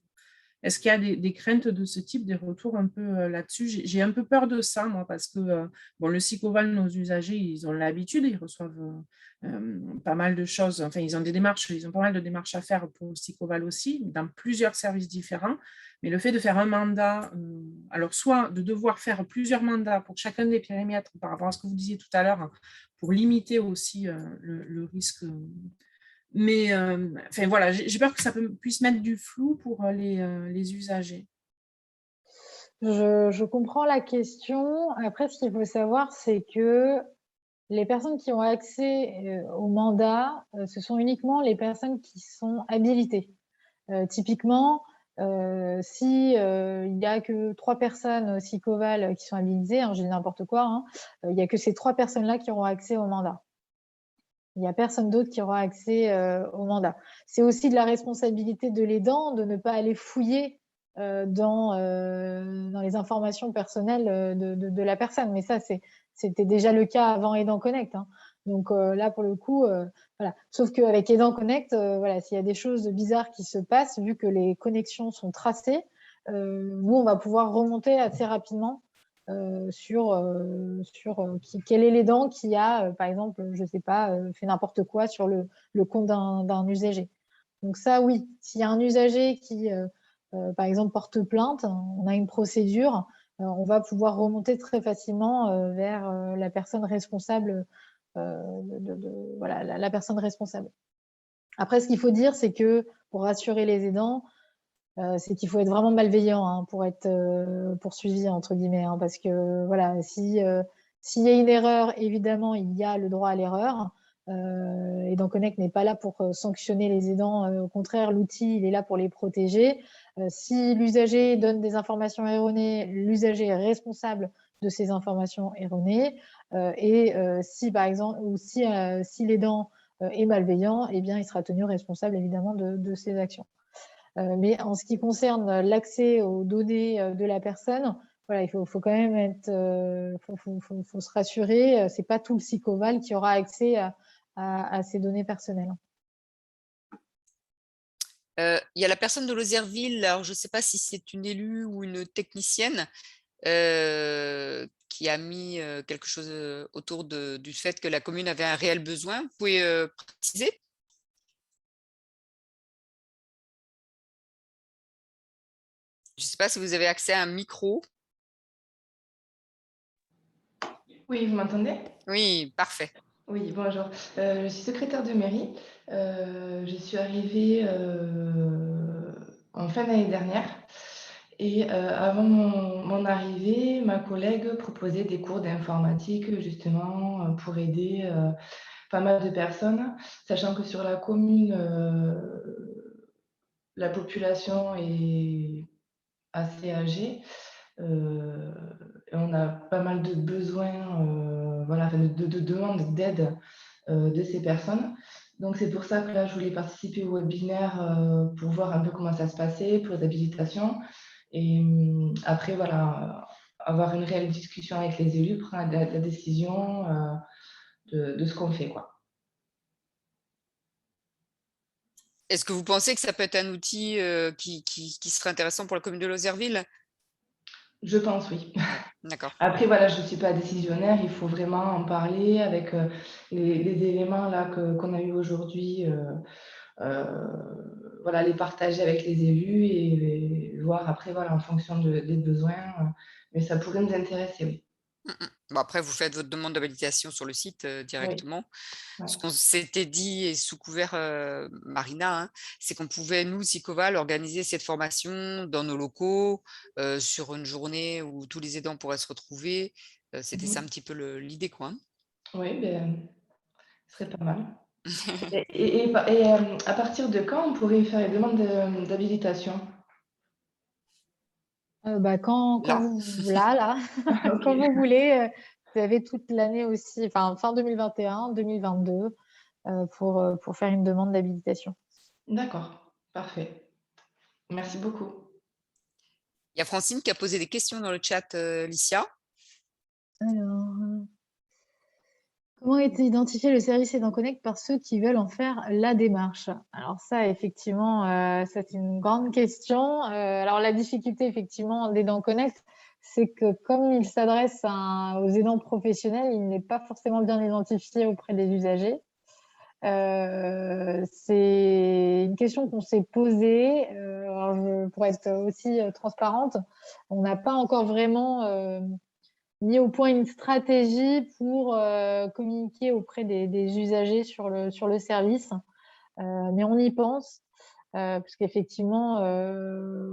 Est-ce qu'il y a des craintes de ce type, des retours un peu là-dessus? J'ai un peu peur de ça, moi, parce que le Sicoval, nos usagers, ils ont l'habitude, ils reçoivent pas mal de choses. Enfin, ils ont pas mal de démarches à faire pour le Sicoval aussi, dans plusieurs services différents. Mais le fait de faire un mandat, alors soit de devoir faire plusieurs mandats pour chacun des périmètres par rapport à ce que vous disiez tout à l'heure, pour limiter aussi le risque. Mais voilà, j'ai peur que ça puisse mettre du flou pour les usagers. je comprends la question. Après, ce qu'il faut savoir, c'est que les personnes qui ont accès au mandat, ce sont uniquement les personnes qui sont habilitées. Typiquement, si il n'y a que 3 personnes au Sicoval qui sont habilitées, hein, je dis n'importe quoi, hein, il n'y a que ces 3 personnes-là qui auront accès au mandat. Il n'y a personne d'autre qui aura accès au mandat. C'est aussi de la responsabilité de l'aidant de ne pas aller fouiller dans les informations personnelles de la personne. Mais ça, c'était déjà le cas avant Aidant Connect, hein. Donc là, pour le coup, voilà. Sauf qu'avec Aidant Connect, voilà, s'il y a des choses bizarres qui se passent, vu que les connexions sont tracées, nous, on va pouvoir remonter assez rapidement sur quel est l'aidant qui a, par exemple, je ne sais pas, fait n'importe quoi sur le compte d'un usager. Donc ça, oui, s'il y a un usager qui, par exemple, porte plainte, on a une procédure, on va pouvoir remonter très facilement vers la personne responsable, voilà, la personne responsable. Après, ce qu'il faut dire, c'est que pour rassurer les aidants, c'est qu'il faut être vraiment malveillant, hein, pour être poursuivi, entre guillemets, hein, parce que voilà, s'il y a une erreur, évidemment, il y a le droit à l'erreur. Aidant Connect n'est pas là pour sanctionner les aidants. Au contraire, l'outil, il est là pour les protéger. Si l'usager donne des informations erronées, l'usager est responsable de ces informations erronées. Et si, par exemple, ou si l'aidant est malveillant, eh bien, il sera tenu responsable, évidemment, de ses actions. Mais en ce qui concerne l'accès aux données de la personne, voilà, il faut quand même être, faut se rassurer, c'est pas tout le Sicoval qui aura accès à ces données personnelles. Il y a la personne de Lozerville, alors je ne sais pas si c'est une élue ou une technicienne, qui a mis quelque chose autour du fait que la commune avait un réel besoin. Vous pouvez préciser? Je ne sais pas si vous avez accès à un micro. Oui, vous m'entendez? Oui, parfait. Oui, bonjour. Je suis secrétaire de mairie. Je suis arrivée en fin d'année dernière. Et avant mon arrivée, ma collègue proposait des cours d'informatique justement pour aider pas mal de personnes, sachant que sur la commune, la population est assez âgée. Et on a pas mal de besoins, voilà, de demandes d'aide de ces personnes. Donc, c'est pour ça que là, je voulais participer au webinaire pour voir un peu comment ça se passait pour les habilitations. Et après, voilà, avoir une réelle discussion avec les élus, prendre la décision de ce qu'on fait, quoi. Est-ce que vous pensez que ça peut être un outil qui serait intéressant pour la commune de Lozerville? Je pense, oui. D'accord. Après, voilà, je ne suis pas décisionnaire, il faut vraiment en parler avec les éléments là qu'on a eu aujourd'hui, voilà, les partager avec les élus et voir après, voilà, en fonction des besoins. Mais ça pourrait nous intéresser, oui. Bon, après, vous faites votre demande d'habilitation sur le site directement. Ouais. Ce qu'on s'était dit, et sous couvert, Marina, hein, c'est qu'on pouvait, nous, Sicoval, organiser cette formation dans nos locaux, sur une journée où tous les aidants pourraient se retrouver. C'était ça un petit peu l'idée, quoi. Hein. Oui, ben, ce serait pas mal. Et à partir de quand on pourrait faire les demandes d'habilitation? Quand Là. vous, là, Ok. quand vous voulez, vous avez toute l'année aussi, enfin fin 2021, 2022, pour faire une demande d'habilitation. D'accord, parfait. Merci beaucoup. Il y a Francine qui a posé des questions dans le chat, Licia. Alors, comment est identifié le service Aidant Connect par ceux qui veulent en faire la démarche? Alors ça, effectivement, c'est une grande question. Alors la difficulté, effectivement, d'Aidant Connect, c'est que comme il s'adresse aux aidants professionnels, il n'est pas forcément bien identifié auprès des usagers. C'est une question qu'on s'est posée. Pour être aussi transparente, on n'a pas encore vraiment mis au point une stratégie pour communiquer auprès des usagers sur le service. Mais on y pense, parce qu'effectivement,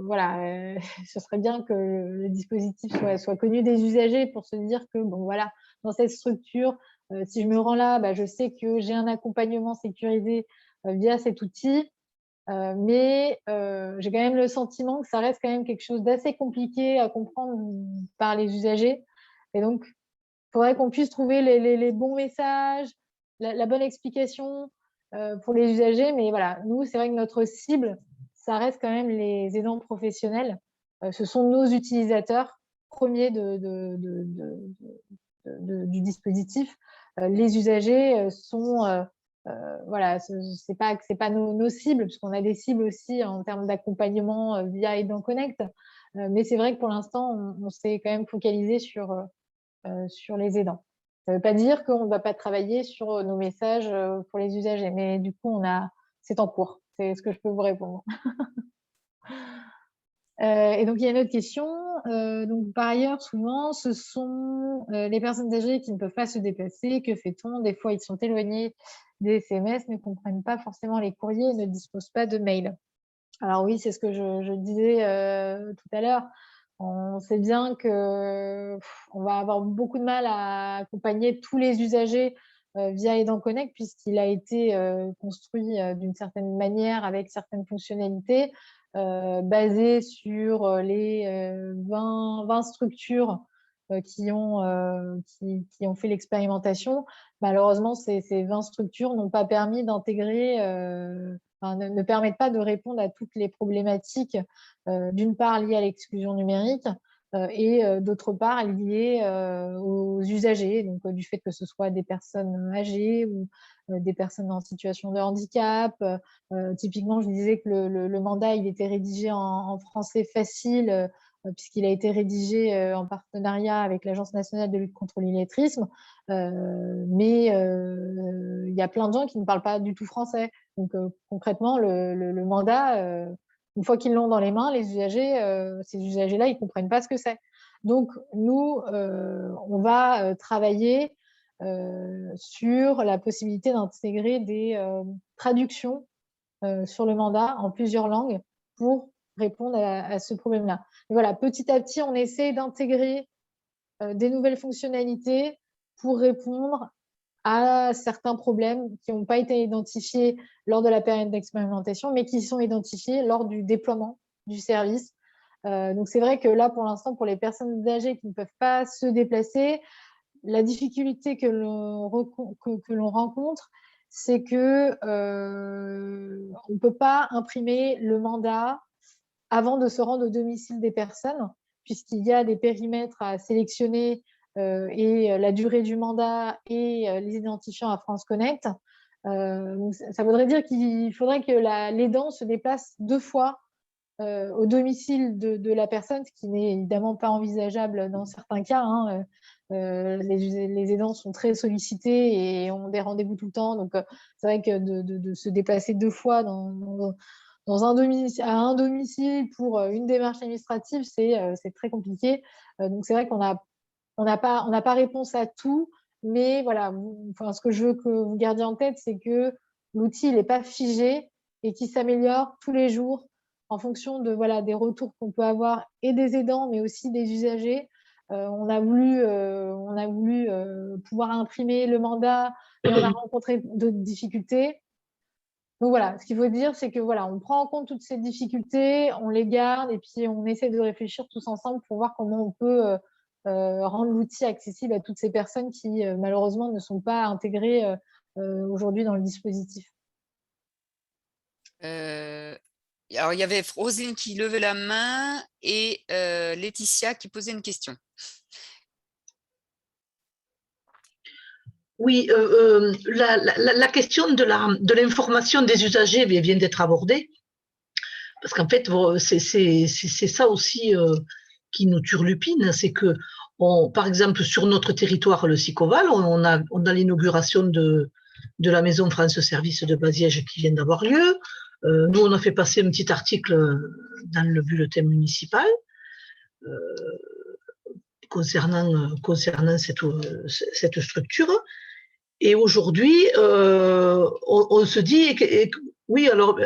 voilà, ce serait bien que le dispositif soit connu des usagers pour se dire que, bon, voilà, dans cette structure, si je me rends là, bah, je sais que j'ai un accompagnement sécurisé via cet outil. Mais j'ai quand même le sentiment que ça reste quand même quelque chose d'assez compliqué à comprendre par les usagers. Et donc, il faudrait qu'on puisse trouver les bons messages, la bonne explication pour les usagers. Mais voilà, nous, c'est vrai que notre cible, ça reste quand même les aidants professionnels. Ce sont nos utilisateurs premiers du dispositif. Les usagers sont... voilà, c'est pas nos cibles, puisqu'on a des cibles aussi en termes d'accompagnement via Aidant Connect. Mais c'est vrai que pour l'instant, on s'est quand même focalisé sur les aidants. Ça ne veut pas dire qu'on ne va pas travailler sur nos messages pour les usagers, mais du coup, c'est en cours. C'est ce que je peux vous répondre. Et donc, il y a une autre question. Donc, par ailleurs, souvent, ce sont les personnes âgées qui ne peuvent pas se déplacer. Que fait-on? Des fois, ils sont éloignés des SMS, ne comprennent pas forcément les courriers et ne disposent pas de mail. Alors oui, c'est ce que je disais tout à l'heure. On sait bien qu'on va avoir beaucoup de mal à accompagner tous les usagers via Aidant Connect, puisqu'il a été construit d'une certaine manière avec certaines fonctionnalités basées sur les 20 structures qui ont fait l'expérimentation. Malheureusement, ces 20 structures n'ont pas permis d'intégrer ne permettent pas de répondre à toutes les problématiques, d'une part liées à l'exclusion numérique et d'autre part liées aux usagers, donc du fait que ce soit des personnes âgées ou des personnes en situation de handicap. Typiquement, je disais que le mandat, il était rédigé en français facile, puisqu'il a été rédigé en partenariat avec l'Agence nationale de lutte contre l'illettrisme. Mais il y a plein de gens qui ne parlent pas du tout français. Donc concrètement, le mandat, une fois qu'ils l'ont dans les mains, les usagers, ces usagers-là, ils ne comprennent pas ce que c'est. Donc nous, on va travailler sur la possibilité d'intégrer des traductions sur le mandat en plusieurs langues pour répondre à ce problème-là. Voilà, petit à petit, on essaie d'intégrer des nouvelles fonctionnalités pour répondre à certains problèmes qui n'ont pas été identifiés lors de la période d'expérimentation, mais qui sont identifiés lors du déploiement du service Donc, c'est vrai que là, pour l'instant, pour les personnes âgées qui ne peuvent pas se déplacer, la difficulté que l'on rencontre, c'est que on ne peut pas imprimer le mandat avant de se rendre au domicile des personnes, puisqu'il y a des périmètres à sélectionner et la durée du mandat et les identifiants à France Connect. Donc ça voudrait dire qu'il faudrait que l'aidant se déplace 2 fois au domicile de la personne, ce qui n'est évidemment pas envisageable dans certains cas. Hein. Les aidants sont très sollicités et ont des rendez-vous tout le temps. Donc, c'est vrai que de se déplacer 2 fois à un domicile pour une démarche administrative, c'est très compliqué. Donc, c'est vrai qu'on n'a pas réponse à tout. Mais voilà, ce que je veux que vous gardiez en tête, c'est que l'outil n'est pas figé et qu'il s'améliore tous les jours en fonction des retours qu'on peut avoir et des aidants, mais aussi des usagers. On a voulu pouvoir imprimer le mandat et on a rencontré d'autres difficultés. Donc voilà, ce qu'il faut dire, c'est que on prend en compte toutes ces difficultés, on les garde et puis on essaie de réfléchir tous ensemble pour voir comment on peut rendre l'outil accessible à toutes ces personnes qui malheureusement ne sont pas intégrées aujourd'hui dans le dispositif. Alors, il y avait Roselyne qui levait la main et Laetitia qui posait une question. Oui, la question de l'information des usagers vient d'être abordée. Parce qu'en fait, c'est ça aussi qui nous turlupine, c'est que, par exemple, sur notre territoire, le Sicoval, on a l'inauguration de la maison France Service de Baziège qui vient d'avoir lieu. Nous, on a fait passer un petit article dans le bulletin municipal concernant cette structure. Et aujourd'hui, on se dit, oui, alors,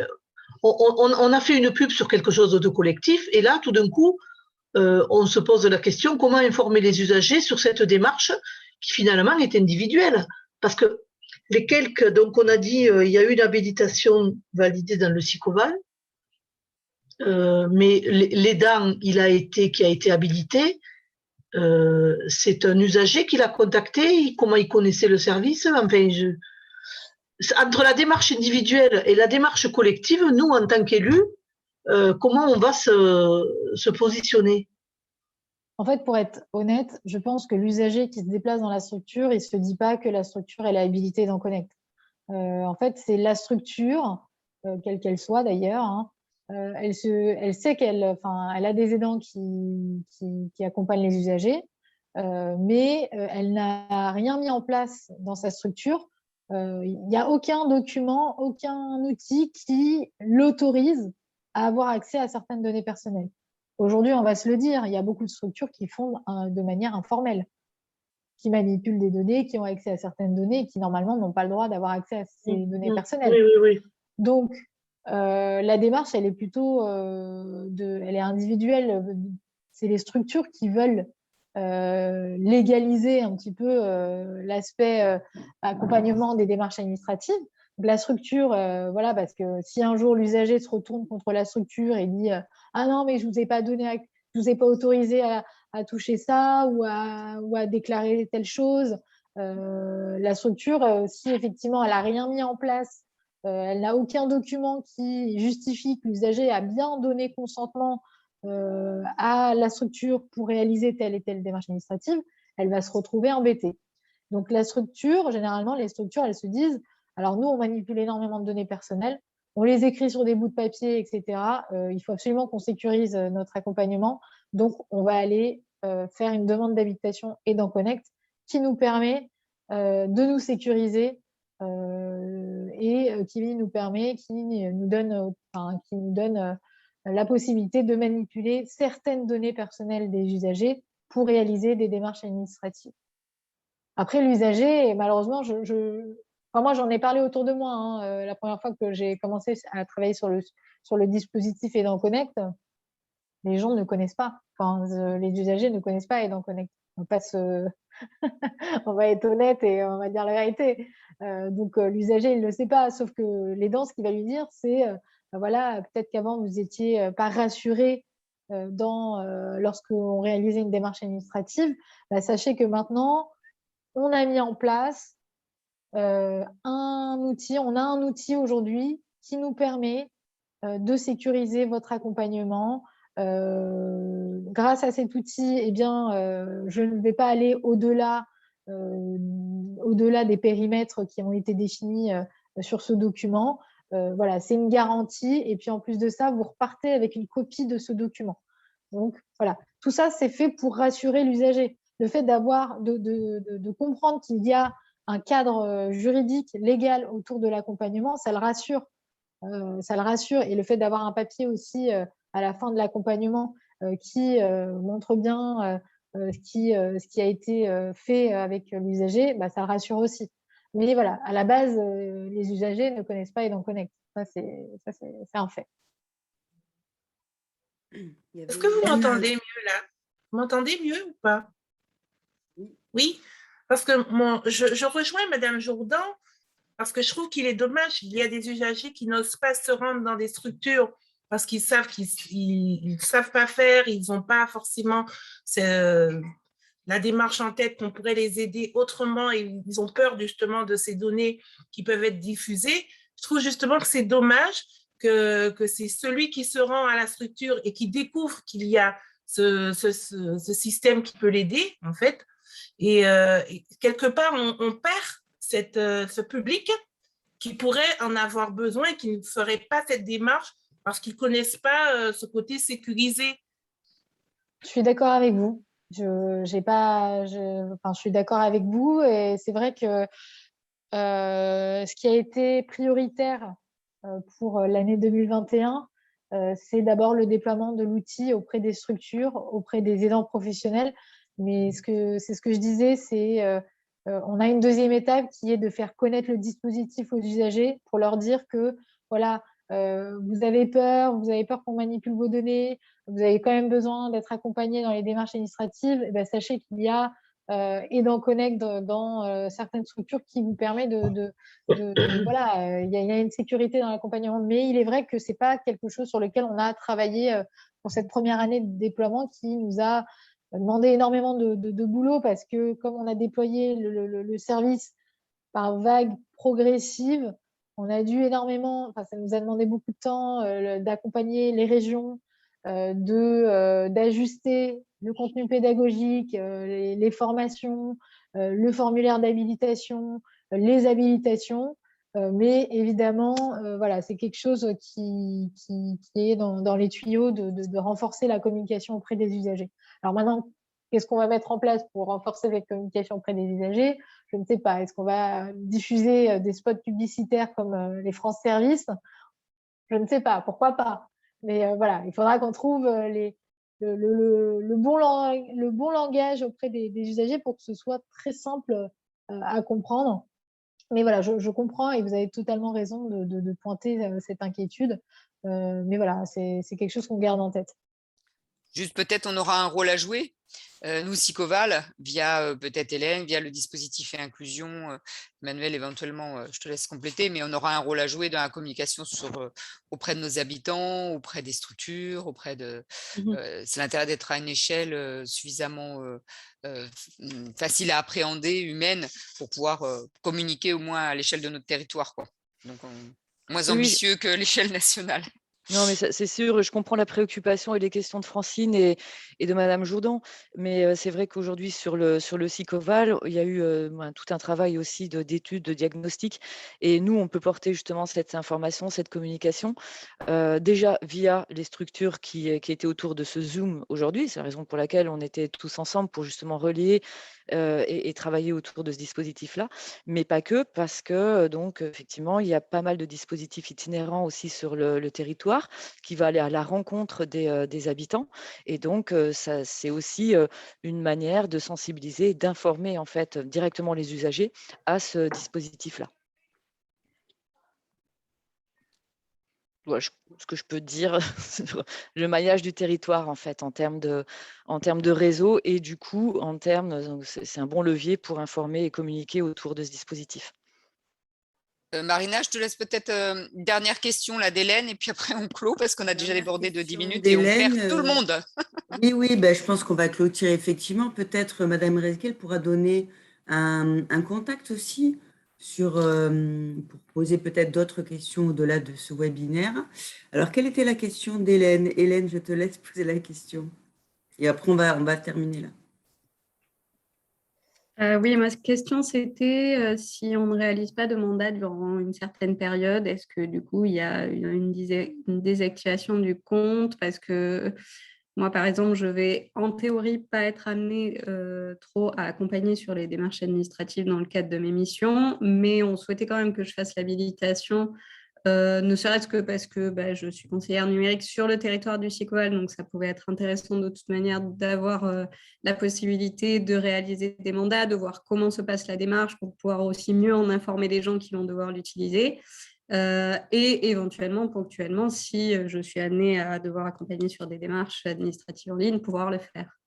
on a fait une pub sur quelque chose de collectif, et là, tout d'un coup, on se pose la question, comment informer les usagers sur cette démarche qui finalement est individuelle? Parce que donc on a dit, il y a eu une habilitation validée dans le Sicoval, mais l'aidant qui a été habilité, c'est un usager qui l'a contacté, comment il connaissait le service. Enfin, entre la démarche individuelle et la démarche collective, nous, en tant qu'élus, comment on va se positionner? En fait, pour être honnête, je pense que l'usager qui se déplace dans la structure, il ne se dit pas que la structure est habilitée dans Connect. En fait, c'est la structure, quelle qu'elle soit d'ailleurs, hein, elle sait qu'elle a des aidants qui accompagnent les usagers, mais elle n'a rien mis en place dans sa structure. Il n'y a aucun document, aucun outil qui l'autorise à avoir accès à certaines données personnelles. Aujourd'hui, on va se le dire, il y a beaucoup de structures qui font de manière informelle, qui manipulent des données, qui ont accès à certaines données et qui normalement n'ont pas le droit d'avoir accès à ces données personnelles. Oui. Donc, la démarche, elle est plutôt elle est individuelle. C'est les structures qui veulent légaliser un petit peu l'aspect accompagnement des démarches administratives. Donc, la structure, parce que si un jour l'usager se retourne contre la structure et dit ah non, mais je ne vous ai pas donné, je vous ai pas autorisé à toucher ça ou à déclarer telle chose, la structure, si effectivement elle n'a rien mis en place, elle n'a aucun document qui justifie que l'usager a bien donné consentement à la structure pour réaliser telle et telle démarche administrative, elle va se retrouver embêtée. Donc, la structure, généralement, les structures, elles se disent, alors nous, on manipule énormément de données personnelles, on les écrit sur des bouts de papier, etc. Il faut absolument qu'on sécurise notre accompagnement. Donc, on va aller faire une demande d'habilitation Aidant Connect qui nous permet de nous sécuriser et qui nous donne la possibilité de manipuler certaines données personnelles des usagers pour réaliser des démarches administratives. Après, l'usager, malheureusement, moi, j'en ai parlé autour de moi. Hein, la première fois que j'ai commencé à travailler sur le dispositif Aidant Connect, les gens ne connaissent pas. Les usagers ne connaissent pas Aidant Connect. On va être honnête et on va dire la vérité. Donc, l'usager, il ne le sait pas. Sauf que l'aidant, ce qu'il va lui dire, c'est peut-être qu'avant, vous n'étiez pas rassuré lorsqu'on réalisait une démarche administrative, bah, sachez que maintenant, on a mis en place un outil. On a un outil aujourd'hui qui nous permet de sécuriser votre accompagnement. Grâce à cet outil, eh bien, je ne vais pas aller au-delà des périmètres qui ont été définis sur ce document. Voilà, c'est une garantie. Et puis, en plus de ça, vous repartez avec une copie de ce document. Donc, voilà, tout ça, c'est fait pour rassurer l'usager. Le fait de comprendre qu'il y a un cadre juridique, légal autour de l'accompagnement, ça le rassure. Et le fait d'avoir un papier aussi à la fin de l'accompagnement qui montre bien ce qui a été fait avec l'usager, bah, ça le rassure aussi. Mais voilà, à la base, les usagers ne connaissent pas Aidant Connect. Ça, c'est un fait. Est-ce que vous m'entendez mieux là? Vous m'entendez mieux ou pas? Oui, parce que je rejoins Madame Jourdan, parce que je trouve qu'il est dommage, il y a des usagers qui n'osent pas se rendre dans des structures parce qu'ils savent qu'ils savent pas faire, ils n'ont pas forcément la démarche en tête qu'on pourrait les aider autrement et ils ont peur justement de ces données qui peuvent être diffusées. Je trouve justement que c'est dommage que c'est celui qui se rend à la structure et qui découvre qu'il y a ce système qui peut l'aider, en fait. Et quelque part, on perd ce public qui pourrait en avoir besoin et qui ne ferait pas cette démarche parce qu'ils ne connaissent pas ce côté sécurisé. Je suis d'accord avec vous. Je suis d'accord avec vous et c'est vrai que ce qui a été prioritaire pour l'année 2021, c'est d'abord le déploiement de l'outil auprès des structures, auprès des aidants professionnels. Mais c'est ce que je disais, c'est on a une deuxième étape qui est de faire connaître le dispositif aux usagers pour leur dire que voilà, vous avez peur qu'on manipule vos données, vous avez quand même besoin d'être accompagné dans les démarches administratives. Et bien, sachez qu'il y a Aidant Connect dans certaines structures qui vous permet voilà, il y a une sécurité dans l'accompagnement. Mais il est vrai que c'est pas quelque chose sur lequel on a travaillé pour cette première année de déploiement qui nous a demandé énormément de boulot parce que comme on a déployé le service par vague progressive, on a dû énormément, ça nous a demandé beaucoup de temps d'accompagner les régions, d'ajuster le contenu pédagogique, les formations, le formulaire d'habilitation, les habilitations. Mais évidemment, voilà, c'est quelque chose qui est dans les tuyaux de renforcer la communication auprès des usagers. Alors maintenant, qu'est-ce qu'on va mettre en place pour renforcer la communication auprès des usagers? Je ne sais pas. Est-ce qu'on va diffuser des spots publicitaires comme les France Service? Je ne sais pas. Pourquoi pas? Mais voilà, il faudra qu'on trouve le bon langage auprès des usagers pour que ce soit très simple à comprendre. Mais voilà, je comprends et vous avez totalement raison de pointer cette inquiétude. Mais voilà, c'est quelque chose qu'on garde en tête. Juste peut-être on aura un rôle à jouer, nous, Sicoval, via peut-être Hélène, via le dispositif et inclusion, Manuel éventuellement, je te laisse compléter, mais on aura un rôle à jouer dans la communication auprès de nos habitants, auprès des structures, c'est l'intérêt d'être à une échelle suffisamment facile à appréhender, humaine, pour pouvoir communiquer au moins à l'échelle de notre territoire, quoi. Donc, moins ambitieux que l'échelle nationale. Non, mais c'est sûr, je comprends la préoccupation et les questions de Francine et de Madame Jourdan, mais c'est vrai qu'aujourd'hui, sur le Sicoval, il y a eu tout un travail aussi d'études, de diagnostic, et nous, on peut porter justement cette information, cette communication, déjà via les structures qui étaient autour de ce Zoom aujourd'hui. C'est la raison pour laquelle on était tous ensemble pour justement relier et travailler autour de ce dispositif-là, mais pas que, parce que donc effectivement, il y a pas mal de dispositifs itinérants aussi sur le territoire qui va aller à la rencontre des habitants, et donc ça, c'est aussi une manière de sensibiliser, d'informer en fait directement les usagers à ce dispositif-là. Voilà, ce que je peux dire sur le maillage du territoire en fait en termes de réseau, et du coup en termes, c'est un bon levier pour informer et communiquer autour de ce dispositif. Marina, je te laisse peut-être une dernière question là d'Hélène et puis après on clôt parce qu'on a déjà débordé de 10 minutes et on perd tout le monde. Oui, ben, je pense qu'on va clôturer effectivement. Peut-être Madame Rezguel pourra donner un contact aussi pour poser peut-être d'autres questions au-delà de ce webinaire. Alors, quelle était la question d'Hélène? Hélène, je te laisse poser la question. Et après, on va terminer là. Oui, ma question, c'était si on ne réalise pas de mandat durant une certaine période, est-ce que du coup, il y a une désactivation du compte? Parce que moi, par exemple, je vais en théorie pas être amenée trop à accompagner sur les démarches administratives dans le cadre de mes missions, mais on souhaitait quand même que je fasse l'habilitation. Ne serait-ce que parce que je suis conseillère numérique sur le territoire du Sicoval, donc ça pouvait être intéressant de toute manière d'avoir la possibilité de réaliser des mandats, de voir comment se passe la démarche pour pouvoir aussi mieux en informer les gens qui vont devoir l'utiliser. Et éventuellement, ponctuellement, si je suis amenée à devoir accompagner sur des démarches administratives en ligne, pouvoir le faire.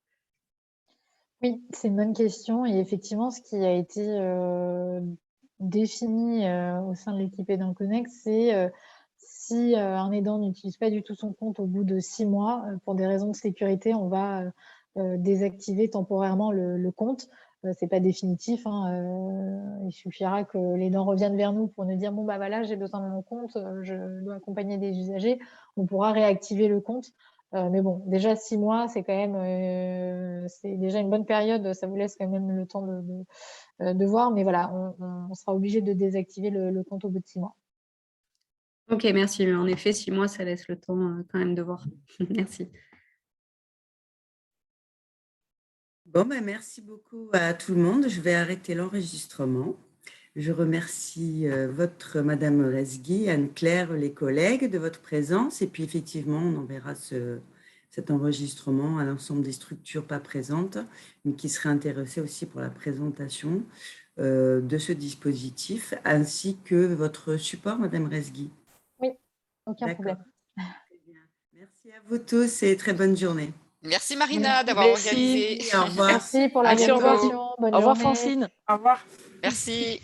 Oui, c'est une bonne question. Et effectivement, ce qui a été défini au sein de l'équipe Aidant Connect, c'est si un aidant n'utilise pas du tout son compte au bout de 6 mois, pour des raisons de sécurité, on va désactiver temporairement le compte. C'est pas définitif, hein, il suffira que l'aidant revienne vers nous pour nous dire bon bah voilà, j'ai besoin de mon compte, je dois accompagner des usagers. On pourra réactiver le compte. Mais bon, déjà 6 mois, c'est quand même c'est déjà une bonne période. Ça vous laisse quand même le temps de voir. Mais voilà, on sera obligé de désactiver le compte au bout de 6 mois. Ok, merci. Mais en effet, 6 mois, ça laisse le temps quand même de voir. Merci. Bon, ben, merci beaucoup à tout le monde. Je vais arrêter l'enregistrement. Je remercie Madame Rezgui, Anne-Claire, les collègues de votre présence. Et puis, effectivement, on enverra cet enregistrement à l'ensemble des structures pas présentes, mais qui seraient intéressées aussi pour la présentation de ce dispositif, ainsi que votre support, Madame Rezgui. Oui, aucun problème. Très bien. Merci à vous tous et très bonne journée. Merci Marina d'avoir organisé. Au revoir. Merci pour la Merci, au revoir. présentation. Bonne Au revoir journée. Francine. Au revoir. Merci.